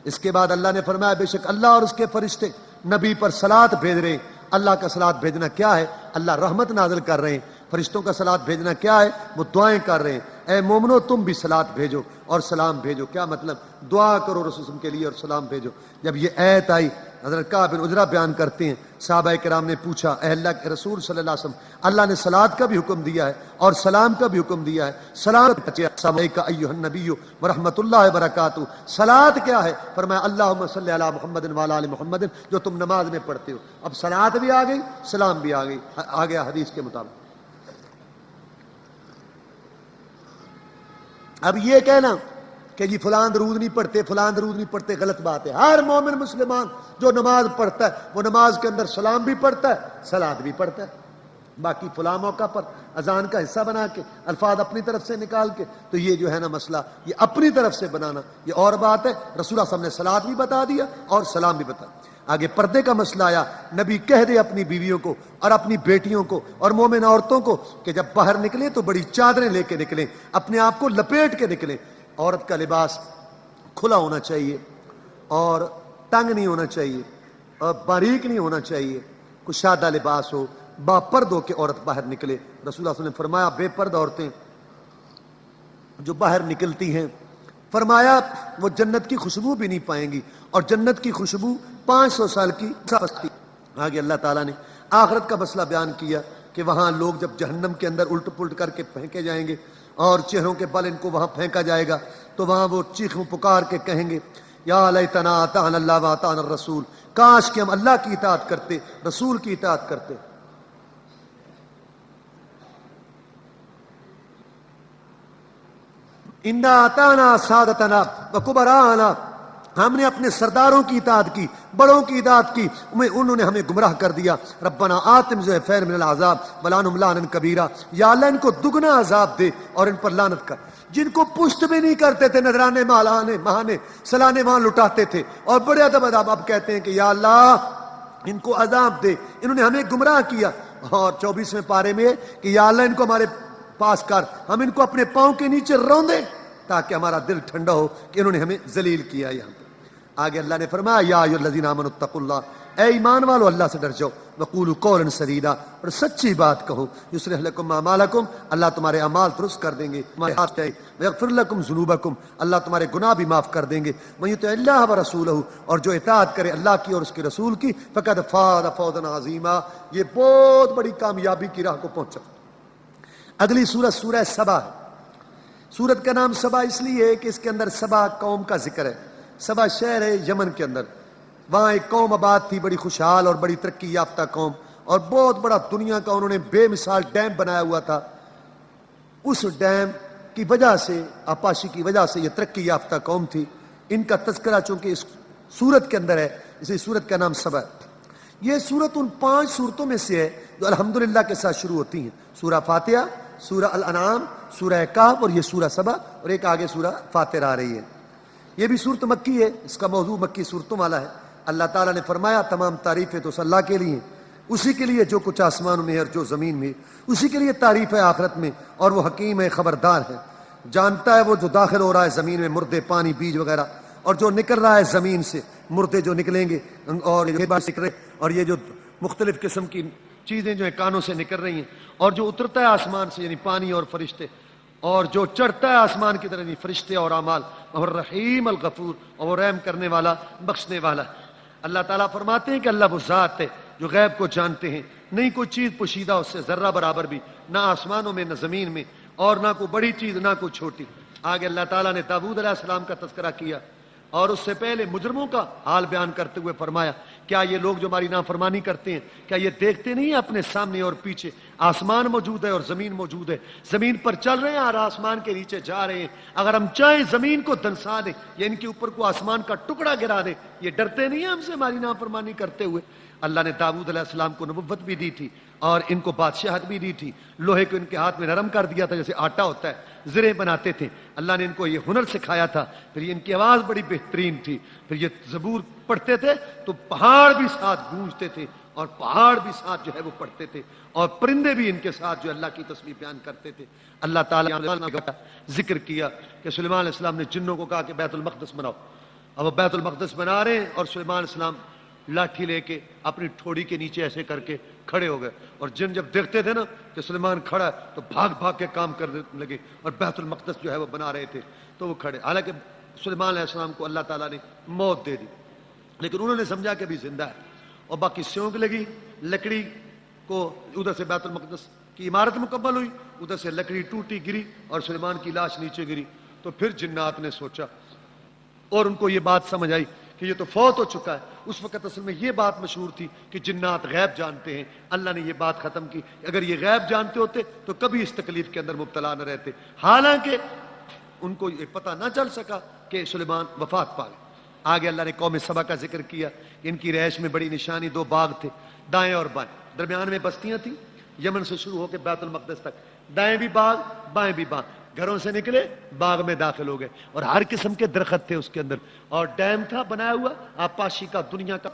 اس کے بعد اللہ نے فرمایا بے شک اللہ اور اس کے فرشتے نبی پر صلات بھیج رہے ہیں. اللہ کا صلات بھیجنا کیا ہے؟ اللہ رحمت نازل کر رہے ہیں. فرشتوں کا صلات بھیجنا کیا ہے؟ وہ دعائیں کر رہے ہیں. اے مومنو تم بھی صلات بھیجو اور سلام بھیجو. کیا مطلب؟ دعا کرو رسول اللہ کے لیے اور سلام بھیجو. جب یہ آیت آئی، حضرت کعب بن عجرہ بیان کرتے ہیں، صحابہ کرام نے پوچھا اے اللہ کے رسول صلی اللہ علیہ وسلم، اللہ نے صلات کا بھی حکم دیا ہے اور سلام کا بھی حکم دیا ہے، سلام السلام علیکہ ایھا النبی ورحمۃ اللہ وبرکاتہ. صلات کیا ہے؟ فرمایا اللہم صلی علی محمد وعلی آل محمد، جو تم نماز میں پڑھتے ہو. اب صلات بھی آ گئی، سلام بھی آ گئی، آ گیا حدیث کے مطابق. اب یہ کہنا کہ جی فلان درود نہیں پڑھتے، فلان درود نہیں پڑھتے، غلط بات ہے. ہر مومن مسلمان جو نماز پڑھتا ہے وہ نماز کے اندر سلام بھی پڑھتا ہے، صلات بھی پڑھتا ہے. باقی فلاں موقع پر اذان کا حصہ بنا کے الفاظ اپنی طرف سے نکال کے، تو یہ جو ہے نا مسئلہ، یہ اپنی طرف سے بنانا یہ اور بات ہے. رسول اللہ صلی اللہ علیہ وسلم نے صلات بھی بتا دیا اور سلام بھی بتا. آگے پردے کا مسئلہ آیا. نبی کہہ دے اپنی بیویوں کو اور اپنی بیٹیوں کو اور مومن عورتوں کو کہ جب باہر نکلیں تو بڑی چادریں لے کے نکلیں، اپنے آپ کو لپیٹ کے نکلیں. عورت کا لباس کھلا ہونا چاہیے اور تنگ نہیں ہونا چاہیے اور باریک نہیں ہونا چاہیے. کشادہ لباس ہو، با پرد ہو کے عورت باہر نکلے. رسول اللہ صلی اللہ علیہ وسلم نے فرمایا بے پرد عورتیں جو باہر نکلتی ہیں، فرمایا وہ جنت کی خوشبو بھی نہیں پائیں گی، اور جنت کی خوشبو 500 سال کی سستی. آگے اللہ تعالیٰ نے آخرت کا مسئلہ بیان کیا کہ وہاں لوگ جب جہنم کے اندر الٹ پلٹ کر کے پھینکے جائیں گے اور چہروں کے بل ان کو وہاں پھینکا جائے گا، تو وہاں وہ چیخوں پکار کے کہیں گے یا لیتنا اطعنا اللہ واطعنا الرسول، کاش کہ ہم اللہ کی اطاعت کرتے، رسول کی اطاعت کرتے. انا اطعنا سادتنا وکبراءنا، ہم نے اپنے سرداروں کی اطاعت کی، بڑوں کی اطاعت کی، انہوں نے ہمیں گمراہ کر دیا. ربنا آتم ضعفین من العذاب ولعنہم لعنا کبیرا، یا اللہ ان کو دگنا عذاب دے اور ان پر لعنت کر. جن کو پشت بھی نہیں کرتے تھے، نذرانے مالانے ماہانے سلانے وہاں لٹاتے تھے، اور بڑے ادب اب کہتے ہیں کہ یا اللہ ان کو عذاب دے، انہوں نے ہمیں گمراہ کیا. اور 24ویں پارے میں کہ یا اللہ ان کو ہمارے پاس کر، ہم ان کو اپنے پاؤں کے نیچے روندیں تاکہ ہمارا دل ٹھنڈا ہو کہ انہوں نے ہمیں ذلیل کیا. یہاں پر آگے اللہ نے فرمایا یا ایھا الذین آمنوا اتقوا اللہ، اے ایمان والو اللہ سے ڈر جاؤ، وقولوا قولا سدیدا، اور سچی بات کہو. یصلح لکم اعمالکم، اللہ تمہارے اعمال درست کر دیں گے، ویغفر لکم ذنوبکم، اللہ تمہارے گناہ بھی معاف کر دیں گے. من یطع اللہ ورسولہ، اور جو اطاعت کرے اللہ کی اور اس کے رسول کی، فقد فاز فوزا عظیما، یہ بہت بڑی کامیابی کی راہ کو پہنچا. اگلی سورت سورہ سبا ہے. سورت کا نام سبا اس لیے ہے کہ اس کے اندر سبا قوم کا ذکر ہے. سبا شہر ہے یمن کے اندر، وہاں ایک قوم آباد تھی، بڑی خوشحال اور بڑی ترقی یافتہ قوم، اور بہت بڑا دنیا کا انہوں نے بے مثال ڈیم بنایا ہوا تھا. اس ڈیم کی وجہ سے، آپاشی کی وجہ سے یہ ترقی یافتہ قوم تھی. ان کا تذکرہ چونکہ اس سورت کے اندر ہے، اسی سورت کا نام سبا ہے. یہ سورت ان 5 سورتوں میں سے ہے جو الحمدللہ کے ساتھ شروع ہوتی ہیں. سورہ فاتحہ، سورہ الانعام، سورہ کہف اور یہ سورہ سبا، اور ایک آگے سورہ فاتر آ رہی ہے. یہ بھی صورت مکی ہے، اس کا موضوع مکی صورتوں والا ہے. اللہ تعالیٰ نے فرمایا تمام تعریفیں تو اللہ کے لیے، اسی کے لیے جو کچھ آسمانوں میں ہے اور جو زمین میں، اسی کے لیے تعریف ہے آخرت میں، اور وہ حکیم ہے، خبردار ہے. جانتا ہے وہ جو داخل ہو رہا ہے زمین میں، مردے، پانی، بیج وغیرہ، اور جو نکل رہا ہے زمین سے، مردے جو نکلیں گے، اور یہ جو مختلف قسم کی چیزیں جو ہیں کانوں سے نکل رہی ہیں، اور جو اترتا ہے آسمان سے یعنی پانی اور فرشتے، اور جو چڑھتا ہے آسمان کی طرف یعنی فرشتے اور اعمال، اور رحیم الغفور، اور وہ رحم کرنے والا، بخشنے والا. اللہ تعالیٰ فرماتے ہیں کہ اللہ وہ ذات ہے جو غیب کو جانتے ہیں. نہیں کوئی چیز پوشیدہ اس سے ذرہ برابر بھی, نہ آسمانوں میں نہ زمین میں, اور نہ کوئی بڑی چیز نہ کوئی چھوٹی. آگے اللہ تعالیٰ نے داؤد علیہ السلام کا تذکرہ کیا اور اس سے پہلے مجرموں کا حال بیان کرتے ہوئے فرمایا کیا یہ لوگ جو ہماری نافرمانی کرتے ہیں کیا یہ دیکھتے نہیں ہیں اپنے سامنے اور پیچھے آسمان موجود ہے اور زمین موجود ہے, زمین پر چل رہے ہیں اور آسمان کے نیچے جا رہے ہیں, اگر ہم چاہیں زمین کو دنسا دیں یا ان کے اوپر کو آسمان کا ٹکڑا گرا دیں, یہ ڈرتے نہیں ہیں ہم سے ہماری نافرمانی کرتے ہوئے. اللہ نے داؤد علیہ السلام کو نبوت بھی دی تھی اور ان کو بادشاہت بھی دی تھی. لوہے کو ان کے ہاتھ میں نرم کر دیا تھا جیسے آٹا ہوتا ہے, زریں بناتے تھے. اللہ نے ان کو یہ ہنر سکھایا تھا. پھر ان کی آواز بڑی بہترین تھی. پھر یہ زبور پڑھتے تھے تو پہاڑ بھی ساتھ گونجتے تھے اور پہاڑ بھی ساتھ جو ہے وہ پڑھتے تھے اور پرندے بھی ان کے ساتھ جو اللہ کی تسبیح بیان کرتے تھے. اللہ تعالیٰ نے ذکر کیا کہ سلیمان علیہ السلام نے جنوں کو کہا کہ بیت المقدس بناؤ. اب وہ بیت المقدس بنا رہے ہیں اور سلیمان علیہ السلام لاٹھی لے کے اپنی ٹھوڑی کے نیچے ایسے کر کے کھڑے ہو گئے, اور جن جب دیکھتے تھے نا کہ سلیمان کھڑا ہے تو بھاگ بھاگ کے کام کرنے لگے اور بیت المقدس جو ہے وہ بنا رہے تھے تو وہ کھڑے. حالانکہ سلیمان علیہ السلام کو اللہ تعالیٰ نے موت دے دی, لیکن انہوں نے سمجھا کہ ابھی زندہ ہے, اور باقی سیونک لگی لکڑی کو, ادھر سے بیت المقدس کی عمارت مکمل ہوئی, ادھر سے لکڑی ٹوٹی گری اور سلیمان کی لاش نیچے گری. تو پھر جنات نے سوچا اور ان کو یہ بات سمجھ آئی کہ یہ تو فوت ہو چکا ہے. اس وقت اصل میں یہ بات مشہور تھی کہ جنات غیب جانتے ہیں. اللہ نے یہ بات ختم کی, اگر یہ غیب جانتے ہوتے تو کبھی اس تکلیف کے اندر مبتلا نہ رہتے. حالانکہ ان کو یہ پتہ نہ چل سکا کہ سلیمان وفات پا گئے. آگے اللہ نے قوم سبا کا ذکر کیا. ان کی رہائش میں بڑی نشانی 2 باغ تھے, دائیں اور بائیں, درمیان میں بستیاں تھیں, یمن سے شروع ہو کے بیت المقدس تک, دائیں بھی باغ بائیں بھی باغ. گھروں سے نکلے باغ میں داخل ہو گئے اور ہر قسم کے درخت تھے اس کے اندر, اور ڈیم تھا بنایا ہوا آبپاشی کا. دنیا کا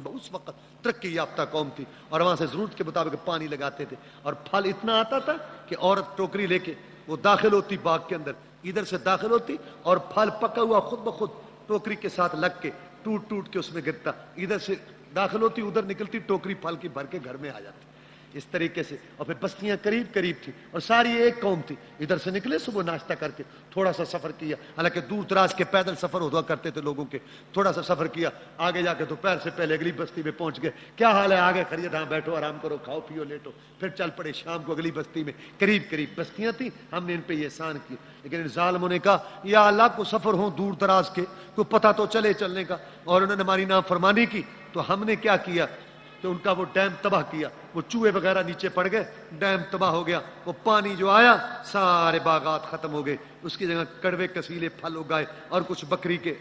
اس وقت ترقی یافتہ قوم تھی اور وہاں سے ضرورت کے مطابق پانی لگاتے تھے, اور پھل اتنا آتا تھا کہ عورت ٹوکری لے کے وہ داخل ہوتی باغ کے اندر, ادھر سے داخل ہوتی اور پھل پکا ہوا خود بخود ٹوکری کے ساتھ لگ کے ٹوٹ ٹوٹ کے اس میں گرتا, ادھر سے داخل ہوتی ادھر نکلتی, ٹوکری پھل کی بھر کے گھر میں آ جاتی. اس طریقے سے, اور پھر بستیاں قریب قریب تھی اور ساری ایک قوم تھی. ادھر سے نکلے صبح ناشتہ کر کے تھوڑا سا سفر کیا, حالانکہ دور دراز کے پیدل سفر ہوا کرتے تھے لوگوں کے, تھوڑا سا سفر کیا, آگے جا کے دوپہر سے پہلے اگلی بستی میں پہنچ گئے. کیا حال ہے, آگے خرید, ہاں بیٹھو آرام کرو, کھاؤ پیو لیٹو. پھر چل پڑے شام کو اگلی بستی میں. قریب قریب بستیاں تھیں, ہم نے ان پہ یہ احسان کیا. لیکن ان ظالموں نے کہا یا اللہ کو سفر ہوں دور دراز کے, کو پتہ تو چلے چلنے کا, اور انہوں نے ہماری نافرمانی کی تو ہم نے کیا کیا کہ ان کا وہ ڈیم تباہ کیا. وہ چوہے وغیرہ نیچے پڑ گئے, ڈیم تباہ ہو گیا, وہ پانی جو آیا سارے باغات ختم ہو گئے, اس کی جگہ کڑوے کسیلے پھل اگائے اور کچھ بکری کے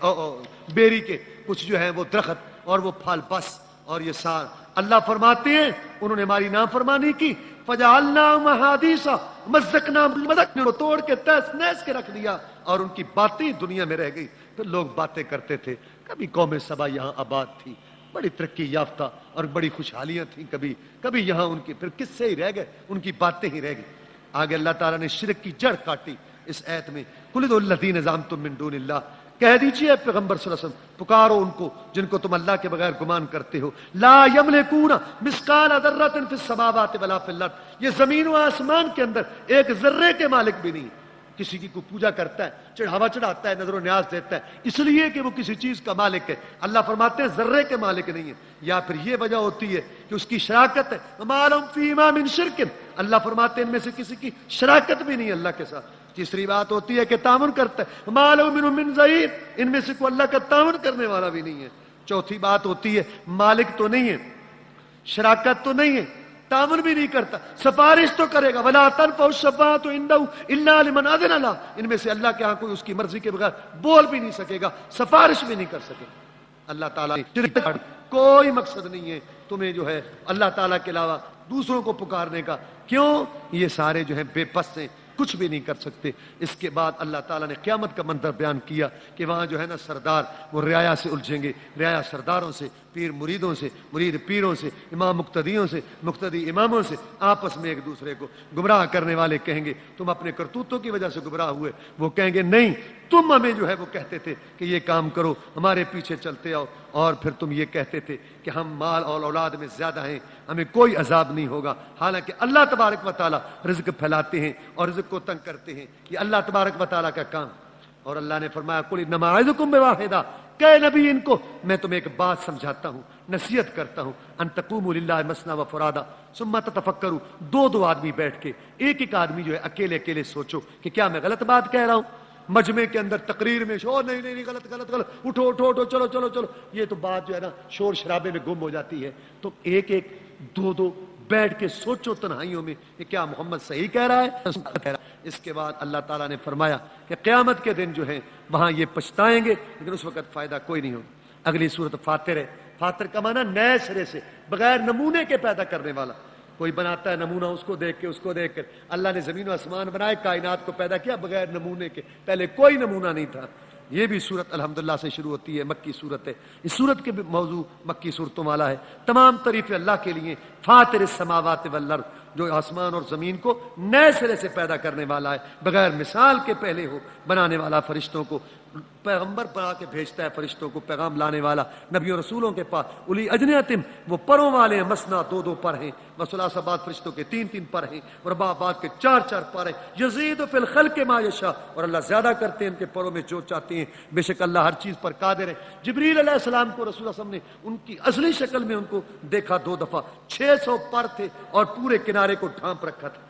بیری کے کچھ جو ہے وہ درخت اور وہ پھل بس. اور یہ سار اللہ فرماتے ہیں انہوں نے ہماری نافرمانی کی, فجعلناہم احادیثا مزقناہم کو توڑ کے تہس نہس کے رکھ دیا, اور ان کی باتیں دنیا میں رہ گئی. پھر لوگ باتیں کرتے تھے کبھی قوم سبا یہاں آباد تھی, بڑی ترقی یافتہ اور بڑی خوشحالیاں تھیں, کبھی یہاں ان کی, پھر کس سے ہی رہ گئے, ان کی باتیں ہی رہ گئی. آگے اللہ تعالیٰ نے شرک کی جڑ کاٹی اس ایت میں. قل ادعوا الذین زعمتم من دون اللہ, کہہ دیجئے پیغمبر صلی اللہ علیہ وسلم پکارو ان کو جن کو تم اللہ کے بغیر گمان کرتے ہو. لا یملکون مثقال ذرۃ فی السماوات ولا فی الارض, یہ زمین و آسمان کے اندر ایک ذرے کے مالک بھی نہیں. کسی کی کوئی پوجا کرتا ہے, چڑھاوا چڑھاتا ہے, نظر و نیاز دیتا ہے, اس لیے کہ وہ کسی چیز کا مالک ہے. اللہ فرماتے ہیں ذرے کے مالک نہیں ہے. یا پھر یہ وجہ ہوتی ہے کہ اس کی شراکت ہے, وما لهم فیہما من شرک, اللہ فرماتے ہیں ان میں سے کسی کی شراکت بھی نہیں ہے اللہ کے ساتھ. تیسری بات ہوتی ہے کہ تعاون کرتا ہے, وما له منهم من ظہیر, ان میں سے کوئی اللہ کا تعاون کرنے والا بھی نہیں ہے. چوتھی بات ہوتی ہے مالک تو نہیں ہے, شراکت تو نہیں ہے, تعاون بھی نہیں کرتا, سفارش تو کرے گا. ولا تنفع الشفاعۃ عنده الا لمن اذن له, ان میں سے اللہ کے ہاں کوئی اس کی مرضی کے بغیر بول بھی نہیں سکے گا, سفارش بھی نہیں کر سکے گا. اللہ تعالیٰ کوئی مقصد نہیں ہے تمہیں جو ہے اللہ تعالیٰ کے علاوہ دوسروں کو پکارنے کا. کیوں؟ یہ سارے جو ہیں بے بس ہیں, کچھ بھی نہیں کر سکتے. اس کے بعد اللہ تعالیٰ نے قیامت کا منظر بیان کیا کہ وہاں جو ہے نا سردار وہ رعایا سے الجھیں گے, رعایا سرداروں سے, پیر مریدوں سے, مرید پیروں سے, امام مقتدیوں سے, مقتدی اماموں سے, آپس میں ایک دوسرے کو گمراہ کرنے والے کہیں گے تم اپنے کرتوتوں کی وجہ سے گمراہ ہوئے. وہ کہیں گے نہیں, تم ہمیں جو ہے وہ کہتے تھے کہ یہ کام کرو, ہمارے پیچھے چلتے آؤ, اور پھر تم یہ کہتے تھے کہ ہم مال اور اولاد میں زیادہ ہیں, ہمیں کوئی عذاب نہیں ہوگا. حالانکہ اللہ تبارک و تعالیٰ رزق پھیلاتے ہیں اور رزق کو تنگ کرتے ہیں, یہ اللہ تبارک و تعالیٰ کا کام. اور اللہ نے فرمایا قل انما اعظکم بواحدہ, کہ نبی ان کو میں تمہیں ایک بات سمجھاتا ہوں، نصیحت کرتا ہوں، ان تقوموا للہ مثنی و فرادا ثم تتفکروا، دو آدمی بیٹھ کے، ایک آدمی جو ہے اکیلے اکیلے سوچو کہ کیا میں غلط بات کہہ رہا ہوں، مجمع کے اندر تقریر میں شور نہیں غلط اٹھو چلو، یہ تو بات جو ہے نا شور شرابے میں گم ہو جاتی ہے. تو ایک دو بیٹھ کے سوچو تنہائیوں میں کہ کیا محمد صحیح کہہ رہا ہے. اس کے بعد اللہ تعالیٰ نے فرمایا کہ قیامت کے دن جو ہے وہاں یہ پچھتائیں گے، لیکن اس وقت فائدہ کوئی نہیں ہوگا. اگلی صورت فاطر ہے. فاطر کا معنی نئے سرے سے بغیر نمونے کے پیدا کرنے والا. کوئی بناتا ہے نمونہ اس کو دیکھ کر. اللہ نے زمین و آسمان بنائے، کائنات کو پیدا کیا بغیر نمونے کے، پہلے کوئی نمونہ نہیں تھا. یہ بھی صورت الحمدللہ سے شروع ہوتی ہے، مکی صورت ہے. اس صورت کے بھی موضوع مکی صورتوں والا ہے. تمام تعریف اللہ کے لیے. فاطر السماوات والارض، جو آسمان اور زمین کو نئے سرے سے پیدا کرنے والا ہے، بغیر مثال کے پہلے ہو بنانے والا، فرشتوں کو پیغمبر بنا کے بھیجتا ہے، فرشتوں کو پیغام لانے والا نبیوں رسولوں کے پاس. اولی اجنحتم، وہ پروں والے ہیں، مثنا دو پر ہیں، وثلاث بعض فرشتوں کے تین پر ہیں، اور بعض کے چار پر ہیں. یزید فی الخلق ما یشاء، اور اللہ زیادہ کرتے ہیں ان کے پروں میں جو چاہتے ہیں. بے شک اللہ ہر چیز پر قادر ہے. جبریل علیہ السلام کو رسول اللہ صلی اللہ علیہ وسلم نے ان کی اصلی شکل میں ان کو دیکھا 2 دفعہ. 600 پر تھے اور پورے کنارے کو ڈھانپ رکھا تھا.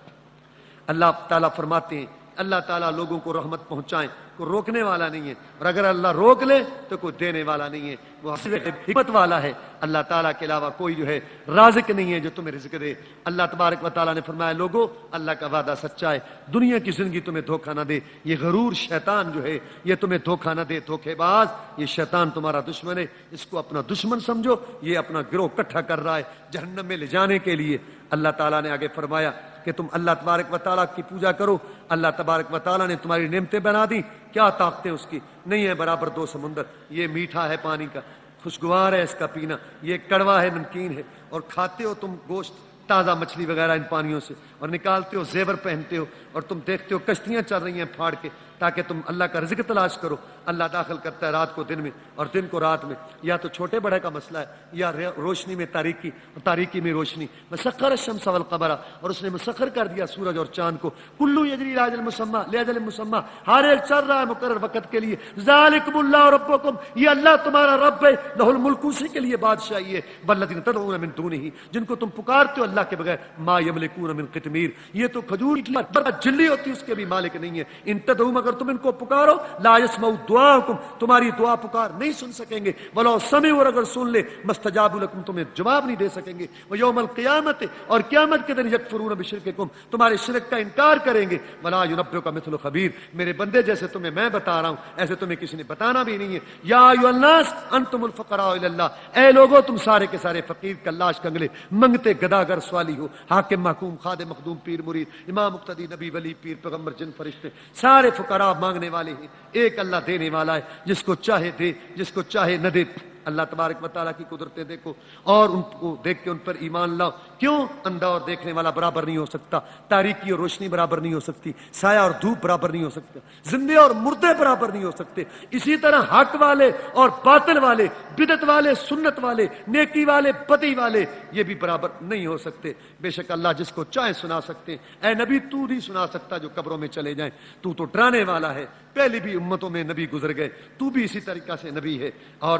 اللہ تعالیٰ فرماتے ہیں اللہ تعالیٰ لوگوں کو رحمت پہنچائیں، کوئی روکنے والا نہیں ہے، اور اگر اللہ روک لے تو کوئی دینے والا نہیں ہے. وہ حکمت والا ہے. اللہ تعالیٰ کے علاوہ کوئی جو ہے رازق نہیں ہے جو تمہیں رزق دے. اللہ تبارک و تعالیٰ نے فرمایا لوگو اللہ کا وعدہ سچا ہے، دنیا کی زندگی تمہیں دھوکہ نہ دے. یہ غرور شیطان جو ہے یہ تمہیں دھوکہ نہ دے، دھوکے باز. یہ شیطان تمہارا دشمن ہے، اس کو اپنا دشمن سمجھو. یہ اپنا گروہ اکٹھا کر رہا ہے جہنم میں لے جانے کے لیے. اللہ تعالیٰ نے آگے فرمایا کہ تم اللہ تبارک و تعالیٰ کی پوجا کرو. اللہ تبارک و تعالیٰ نے تمہاری نعمتیں بنا دی. کیا طاقتیں اس کی نہیں ہے برابر 2 سمندر. یہ میٹھا ہے پانی کا، خوشگوار ہے اس کا پینا، یہ کڑوا ہے، نمکین ہے. اور کھاتے ہو تم گوشت تازہ مچھلی وغیرہ ان پانیوں سے، اور نکالتے ہو زیور پہنتے ہو، اور تم دیکھتے ہو کشتیاں چل رہی ہیں پھاڑ کے تاکہ تم اللہ کا رزق تلاش کرو. اللہ داخل کرتا ہے رات کو دن میں اور دن کو رات میں. یا تو چھوٹے بڑے کا مسئلہ ہے، یا روشنی میں تاریکی اور تاریکی میں روشنی. مسخر الشمس والقمر، اور اس نے مسخر کر دیا سورج اور چاند کو. کلو یجری لاجل مسمى، ہر ایک چل رہا ہے مقرر وقت کے لیے. ذالکم اللہ ربکم، یہ اللہ تمہارا رب ہے. لہ الملک، اسی کے لیے بادشاہی ہے. والذین تدعون من دونہ، جن کو تم پکارتے ہو اللہ کے بغیر. ما یملکون من قطمیر، یہ تو کھجور کی جلی ہوتی اس کے بھی مالک نہیں ہے. ان تدعون، اگر تم ان کو پکارو، لا يسمعوا دعاءکم، تمہاری دعا پکار نہیں سن سکیں گے. ولو سمعوا، اور اگر سن لے، مستجابوا لکم، تمہیں جواب نہیں دے سکیں گے. ویوم القیامت، اور قیامت کے دن یکفرون بشرککم، تمہارے شرک کا انکار کریں گے. ولا ينبئک مثل خبیر، میرے بندے جیسے تمہیں میں بتا رہا ہوں ایسے تمہیں کسی نے بتانا بھی نہیں ہے. یا ایھا الناس انتم الفقراء الی اللہ، اے لوگو تم سارے کے سارے فقیر کلاش کنگلے منگتے گداگر سوالی ہو. حاکم محکوم خادم مخدوم پیر مرید امام مقتدی نبی ولی پیر پیغمبر جن فرشتے سارے فقراء مانگنے والے ہیں. ایک اللہ دینے والا ہے، جس کو چاہے دے، جس کو چاہے نہ دے. اللہ تبارک و تعالیٰ کی قدرتیں دیکھو اور ان کو دیکھ کے ان پر ایمان لاؤ. کیوں؟ اندھا اور دیکھنے والا برابر نہیں ہو سکتا، تاریکی اور روشنی برابر نہیں ہو سکتی، سایہ اور دھوپ برابر نہیں ہو سکتا، زندے اور مردے برابر نہیں ہو سکتے. اسی طرح حق والے اور باطل والے، بدعت والے سنت والے، نیکی والے بدی والے، یہ بھی برابر نہیں ہو سکتے. بے شک اللہ جس کو چاہے سنا سکتے. اے نبی تو نہیں سنا سکتا جو قبروں میں چلے جائیں، تو ڈرانے والا ہے. پہلی بھی امتوں میں نبی گزر گئے، تو بھی اسی طریقہ سے نبی ہے. اور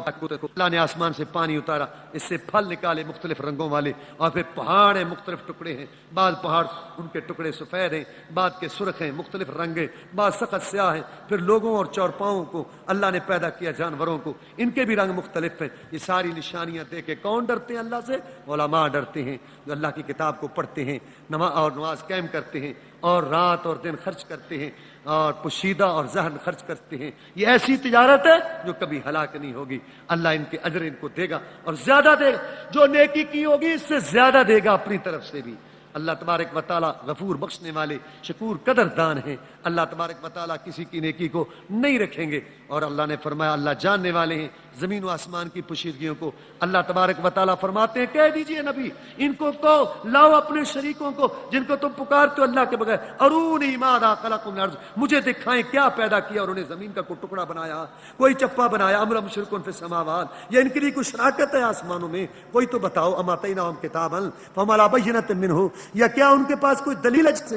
اللہ نے آسمان سے پانی اتارا، اس سے پھل نکالے مختلف رنگوں والے، اور پھر پہاڑ ہیں مختلف ٹکڑے ہیں. بعض پہاڑ ان کے ٹکڑے سفید ہیں، بعض کے سرخ ہیں، مختلف رنگ ہیں، بعض سخت سیاہ ہیں. پھر لوگوں اور چارپاؤں کو اللہ نے پیدا کیا، جانوروں کو ان کے بھی رنگ مختلف ہیں. یہ ساری نشانیاں دیکھ کے کون ڈرتے ہیں اللہ سے؟ علماء ڈرتے ہیں جو اللہ کی کتاب کو پڑھتے ہیں، نماز قائم کرتے ہیں، اور رات اور دن خرچ کرتے ہیں، اور پوشیدہ اور ذہن خرچ کرتے ہیں. یہ ایسی تجارت ہے جو کبھی ہلاک نہیں ہوگی. اللہ ان کے اجر ان کو دے گا اور زیادہ دے گا. جو نیکی کی ہوگی اس سے زیادہ دے گا اپنی طرف سے بھی. اللہ تبارک و تعالیٰ غفور بخشنے والے شکور قدردان ہیں. اللہ تبارک و تعالیٰ کسی کی نیکی کو نہیں رکھیں گے. اور اللہ نے فرمایا اللہ جاننے والے ہیں زمین و آسمان کی پوشیدگیوں کو. اللہ تبارک و تعالیٰ فرماتے ہیں کہہ دیجئے نبی ان کو کہو لاؤ اپنے شریکوں کو جن کو تم پکارتے ہو اللہ کے بغیر. ارونی ماذا خلق من الارض، مجھے دکھائیں کیا پیدا کیا انہوں نے زمین کا کوئی ٹکڑا بنایا، کوئی چپا بنایا. ام لہم شرک فی السماوات، یا ان کے لیے کوئی شراکت ہے آسمانوں میں؟ کوئی تو بتاؤ. ام آتیناہم کتابا فہم علی بینۃ منہ، یا کیا ان کے پاس کوئی دلیل ہے جس سے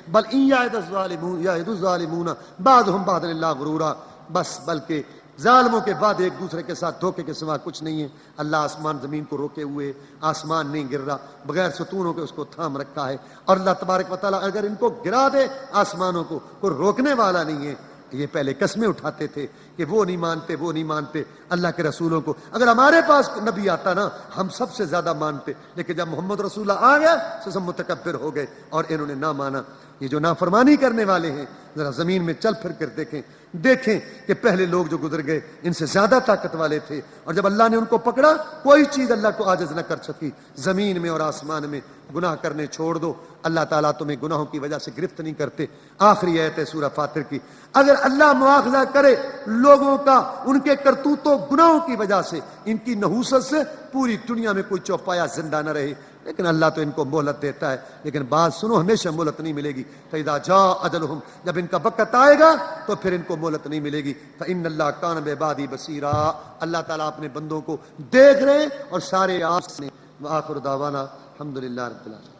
بل ان یعد الظالمون بعضهم بعضا الا غرورا، بس بلکہ ظالموں کے بعد ایک دوسرے کے ساتھ دھوکے کے سوا کچھ نہیں ہے. اللہ آسمان زمین کو روکے ہوئے، آسمان نہیں گر رہا، بغیر ستونوں کے اس کو تھام رکھا ہے. اور اللہ تبارک و تعالیٰ اگر ان کو گرا دے آسمانوں کو، کوئی روکنے والا نہیں ہے. یہ پہلے قسمیں اٹھاتے تھے کہ وہ نہیں مانتے اللہ کے رسولوں کو. اگر ہمارے پاس نبی آتا نا ہم سب سے زیادہ مانتے، لیکن جب محمد رسول اللہ آ گیا تو سب متکبر ہو گئے اور انہوں نے نہ مانا. یہ جو نافرمانی کرنے والے ہیں ذرا زمین میں چل پھر کر دیکھیں کہ پہلے لوگ جو گزر گئے ان سے زیادہ طاقت والے تھے، اور جب اللہ نے ان کو پکڑا کوئی چیز اللہ کو عاجز نہ کر سکی. زمین میں اور آسمان میں گناہ کرنے چھوڑ دو، اللہ تعالیٰ تمہیں گناہوں کی وجہ سے گرفت نہیں کرتے. آخری آیت ہے سورہ فاطر کی. اگر اللہ مواخذہ کرے لوگوں کا ان کے کرتوتوں گناہوں کی وجہ سے، ان کی نحوست سے پوری دنیا میں کوئی چوپایا زندہ نہ رہے، لیکن اللہ تو ان کو مہلت دیتا ہے. لیکن بات سنو، ہمیشہ مہلت نہیں ملے گی. فَإِذَا جَاءَ أَجَلُهُمْ، جب ان کا وقت آئے گا تو پھر ان کو مہلت نہیں ملے گی. فَإِنَّ اللَّهَ كَانَ بِعِبَادِهِ بَصِيرًا، اللہ تعالیٰ اپنے بندوں کو دیکھ رہے ہیں اور سارے آپ نے. وآخر دعوانا الحمدللہ رب العالمین.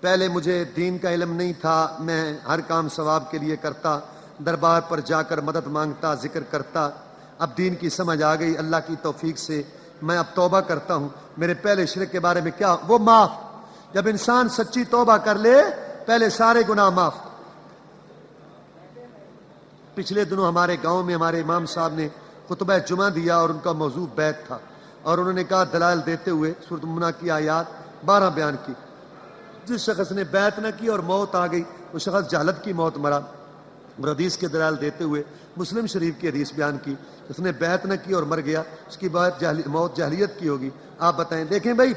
پہلے مجھے دین کا علم نہیں تھا، میں ہر کام ثواب کے لیے کرتا، دربار پر جا کر مدد مانگتا، ذکر کرتا. اب دین کی سمجھ آ گئی اللہ کی توفیق سے. میں اب توبہ کرتا ہوں. میرے پہلے شرک کے بارے میں کیا، وہ معاف. جب انسان سچی توبہ کر لے پہلے سارے گناہ معاف. پچھلے دنوں ہمارے گاؤں میں ہمارے امام صاحب نے خطبہ جمعہ دیا اور ان کا موضوع بیعت تھا، اور انہوں نے کہا دلائل دیتے ہوئے سورۃ المنہ کی آیات 12 بیان کی. جس شخص نے بیعت نہ کی اور موت آ گئی وہ شخص جہالت کی موت مرا. اور حدیث کے دلائل دیتے ہوئے مسلم شریف کی حدیث بیان کی، اس نے بیعت نہ کی اور مر گیا اس کی موت جاہلیت کی ہوگی. آپ بتائیں. دیکھیں بھائی،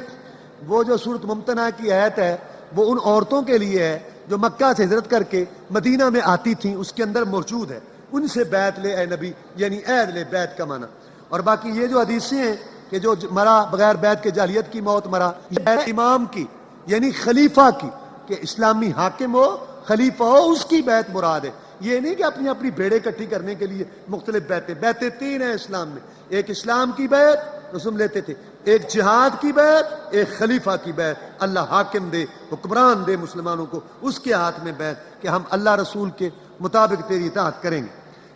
وہ جو سورۃ ممتنع کی آیت ہے وہ ان عورتوں کے لیے ہے جو مکہ سے ہجرت کر کے مدینہ میں آتی تھیں، اس کے اندر موجود ہے. ان سے بیعت لے اے نبی، یعنی عہد لے، بیعت کا معنی. اور باقی یہ جو حدیثیں ہیں کہ جو مرا بغیر بیعت کے جاہلیت کی موت مرا، یہ امام کی یعنی خلیفہ کی، کہ اسلامی حاکم ہو، خلیفہ ہو، اس کی بیعت مراد ہے. یہ نہیں کہ اپنی اپنی بھیڑیں اکٹھی کرنے کے لیے مختلف بیعتیں 3 ہیں اسلام میں. ایک اسلام کی بیعت رسول لیتے تھے، ایک جہاد کی بیعت، ایک خلیفہ کی بیعت. اللہ حاکم دے، حکمران دے مسلمانوں کو، اس کے ہاتھ میں بیعت کہ ہم اللہ رسول کے مطابق تیری اطاعت کریں گے.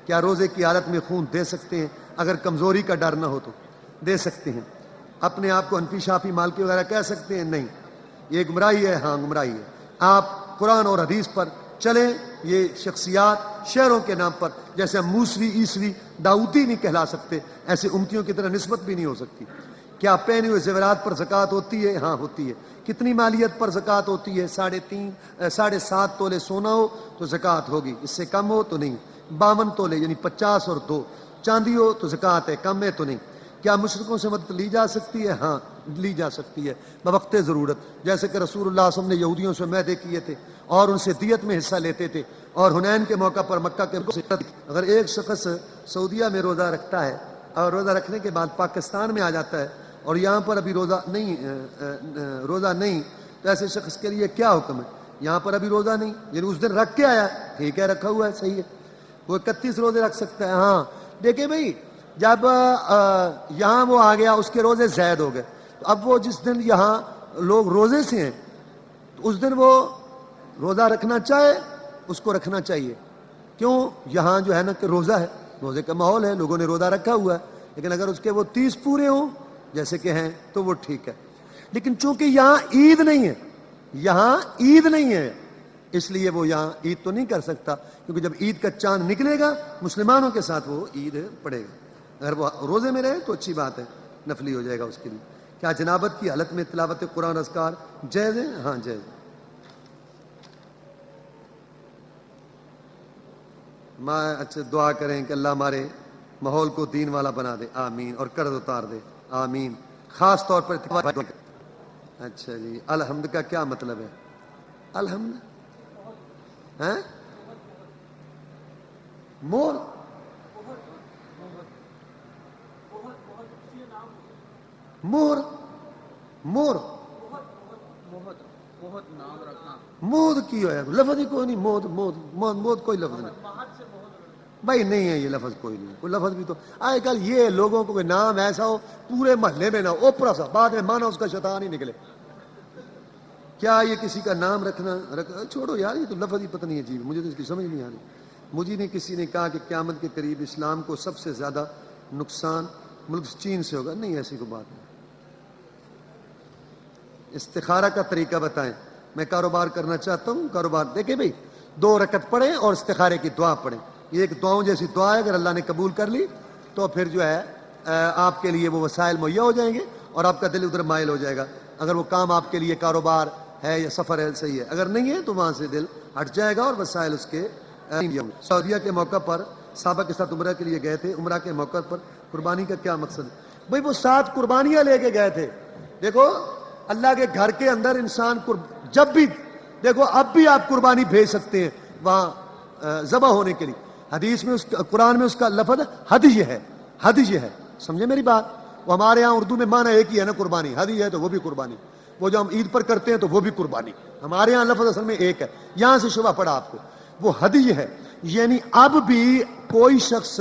کیا روزے کی حالت میں خون دے سکتے ہیں؟ اگر کمزوری کا ڈر نہ ہو تو دے سکتے ہیں. اپنے آپ کو حنفی شافی مالکی وغیرہ کہہ سکتے ہیں؟ نہیں، یہ گمراہی ہے. ہاں گمراہی ہے. آپ قرآن اور حدیث پر چلیں. یہ شخصیات شہروں کے نام پر، جیسے ہم موسوی، عیسوی، داؤدی نہیں کہلا سکتے، ایسے امتیوں کی طرح نسبت بھی نہیں ہو سکتی. کیا پہنے ہوئے زیورات پر زکوٰۃ ہوتی ہے؟ ہاں ہوتی ہے. کتنی مالیت پر زکوٰۃ ہوتی ہے؟ 7.5 تولے سونا ہو تو زکوٰۃ ہوگی، اس سے کم ہو تو نہیں. 52 تولے یعنی 50 اور 2 چاندی ہو تو زکوٰۃ ہے، کم ہے تو نہیں. کیا مشرکوں سے مدد لی جا سکتی ہے؟ ہاں لی جا سکتی ہے بوقت ضرورت. جیسے کہ رسول اللہ صلی اللہ علیہ وسلم نے یہودیوں سے معاہدے کیے تھے اور ان سے دیت میں حصہ لیتے تھے. اور حنین کے موقع پر مکہ کے اگر ایک شخص سعودیہ میں روزہ رکھتا ہے اور روزہ رکھنے کے بعد پاکستان میں آ جاتا ہے اور یہاں پر ابھی روزہ نہیں تو ایسے شخص کے لیے کیا حکم ہے؟ یہاں پر ابھی روزہ نہیں، یعنی اس دن رکھ کے آیا، ٹھیک ہے، رکھا ہوا ہے، صحیح ہے. وہ 31 روزے رکھ سکتا ہے. ہاں دیکھیں بھائی، جب یہاں وہ آ گیا اس کے روزے زائد ہو گئے، تو اب وہ جس دن یہاں لوگ روزے سے ہیں تو اس دن وہ روزہ رکھنا چاہے اس کو رکھنا چاہیے. کیوں؟ یہاں جو ہے نا کہ روزہ ہے، روزے کا ماحول ہے، لوگوں نے روزہ رکھا ہوا ہے. لیکن اگر اس کے وہ 30 پورے ہوں جیسے کہ ہیں تو وہ ٹھیک ہے. لیکن چونکہ یہاں عید نہیں ہے اس لیے وہ یہاں عید تو نہیں کر سکتا، کیونکہ جب عید کا چاند نکلے گا مسلمانوں کے ساتھ وہ عید پڑے گا. اگر وہ روزے میں رہے تو اچھی بات ہے، نفلی ہو جائے گا اس کے لیے. کیا جنابت کی حالت میں تلاوت قرآن اذکار جائز ہے؟ ہاں جائز ہے. اچھا دعا کریں کہ اللہ ہمارے ماحول کو دین والا بنا دے، آمین، اور قرض اتار دے، آمین. خاص طور پر اچھا جی، الحمد کا کیا مطلب ہے؟ الحمد مور مور مور مود کی ہے لفظ ہی کوئی نہیں. مود کوئی لفظ نہیں بھائی، نہیں ہے یہ لفظ، کوئی نہیں. کوئی لفظ بھی تو آج کل یہ لوگوں کو کوئی نام ایسا ہو پورے محلے میں نہ اوپرا سا، بعد میں مانا اس کا شیطان ہی نکلے. کیا یہ کسی کا نام چھوڑو یار، یہ تو لفظ ہی پتہ نہیں عجیب، مجھے تو اس کی سمجھ نہیں آ رہی. مجھے نہیں کسی نے کہا کہ قیامت کے قریب اسلام کو سب سے زیادہ نقصان ملک چین سے ہوگا. نہیں، ایسی کوئی بات نہیں. استخارہ کا طریقہ بتائیں. میں کاروبار کرنا چاہتا ہوں، کاروبار دیکھیں بھائی، 2 رکعت پڑھیں اور استخارے کی دعا پڑھیں. یہ ایک دعاؤں جیسی دعا ہے، اگر اللہ نے قبول کر لی تو پھر جو ہے آپ کے لیے وہ وسائل مہیا ہو جائیں گے اور آپ کا دل ادھر مائل ہو جائے گا. اگر وہ کام آپ کے لیے کاروبار ہے یا سفر ہے صحیح ہے، اگر نہیں ہے تو وہاں سے دل ہٹ جائے گا اور وسائل اس کے. سعودیہ کے موقع پر صحابہ کے ساتھ عمرہ کے لیے گئے تھے. عمرہ کے موقع پر قربانی کا کیا مقصد ہے؟ بھائی وہ 7 قربانیاں لے کے گئے تھے. دیکھو اللہ کے گھر کے اندر انسان جب بھی دیکھو اب بھی آپ قربانی بھیج سکتے ہیں وہاں ذبح ہونے کے لیے. حدیث میں قرآن میں اس کا لفظ ہدی ہے. ہدی ہے، سمجھے میری بات؟ وہ ہمارے ہاں اردو میں معنی ایک ہی ہے نا، قربانی. ہدی ہے تو وہ بھی قربانی، وہ جو ہم عید پر کرتے ہیں تو وہ بھی قربانی. ہمارے ہاں لفظ اصل میں ایک ہے. یہاں سے شبہ پڑا آپ کو. وہ ہدی ہے، یعنی اب بھی کوئی شخص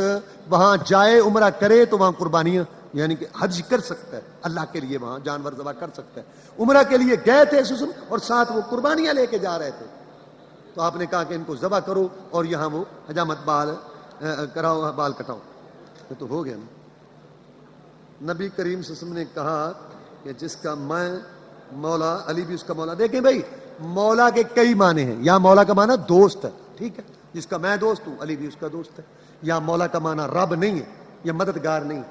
وہاں جائے عمرہ کرے تو وہاں قربانیاں یعنی کہ حج کر سکتا ہے اللہ کے لیے، وہاں جانور ذبح کر سکتا ہے. عمرہ کے لیے گئے تھے اور ساتھ وہ قربانیاں لے کے جا رہے تھے. تو آپ نے کہا کہ ان کو ذبح کرو اور یہاں وہ حجامت بال کراؤ، بال کٹاؤ. تو ہو گیا نا. نبی کریم صلی اللہ علیہ وسلم نے کہا کہ جس کا میں مولا، علی بھی اس کا مولا. دیکھیں بھائی، مولا کے کئی معنی ہیں. یا مولا کا معنی دوست ہے، ٹھیک ہے، جس کا میں دوست ہوں علی بھی اس کا دوست ہے. یا مولا کا معنی رب نہیں ہے یا مددگار نہیں.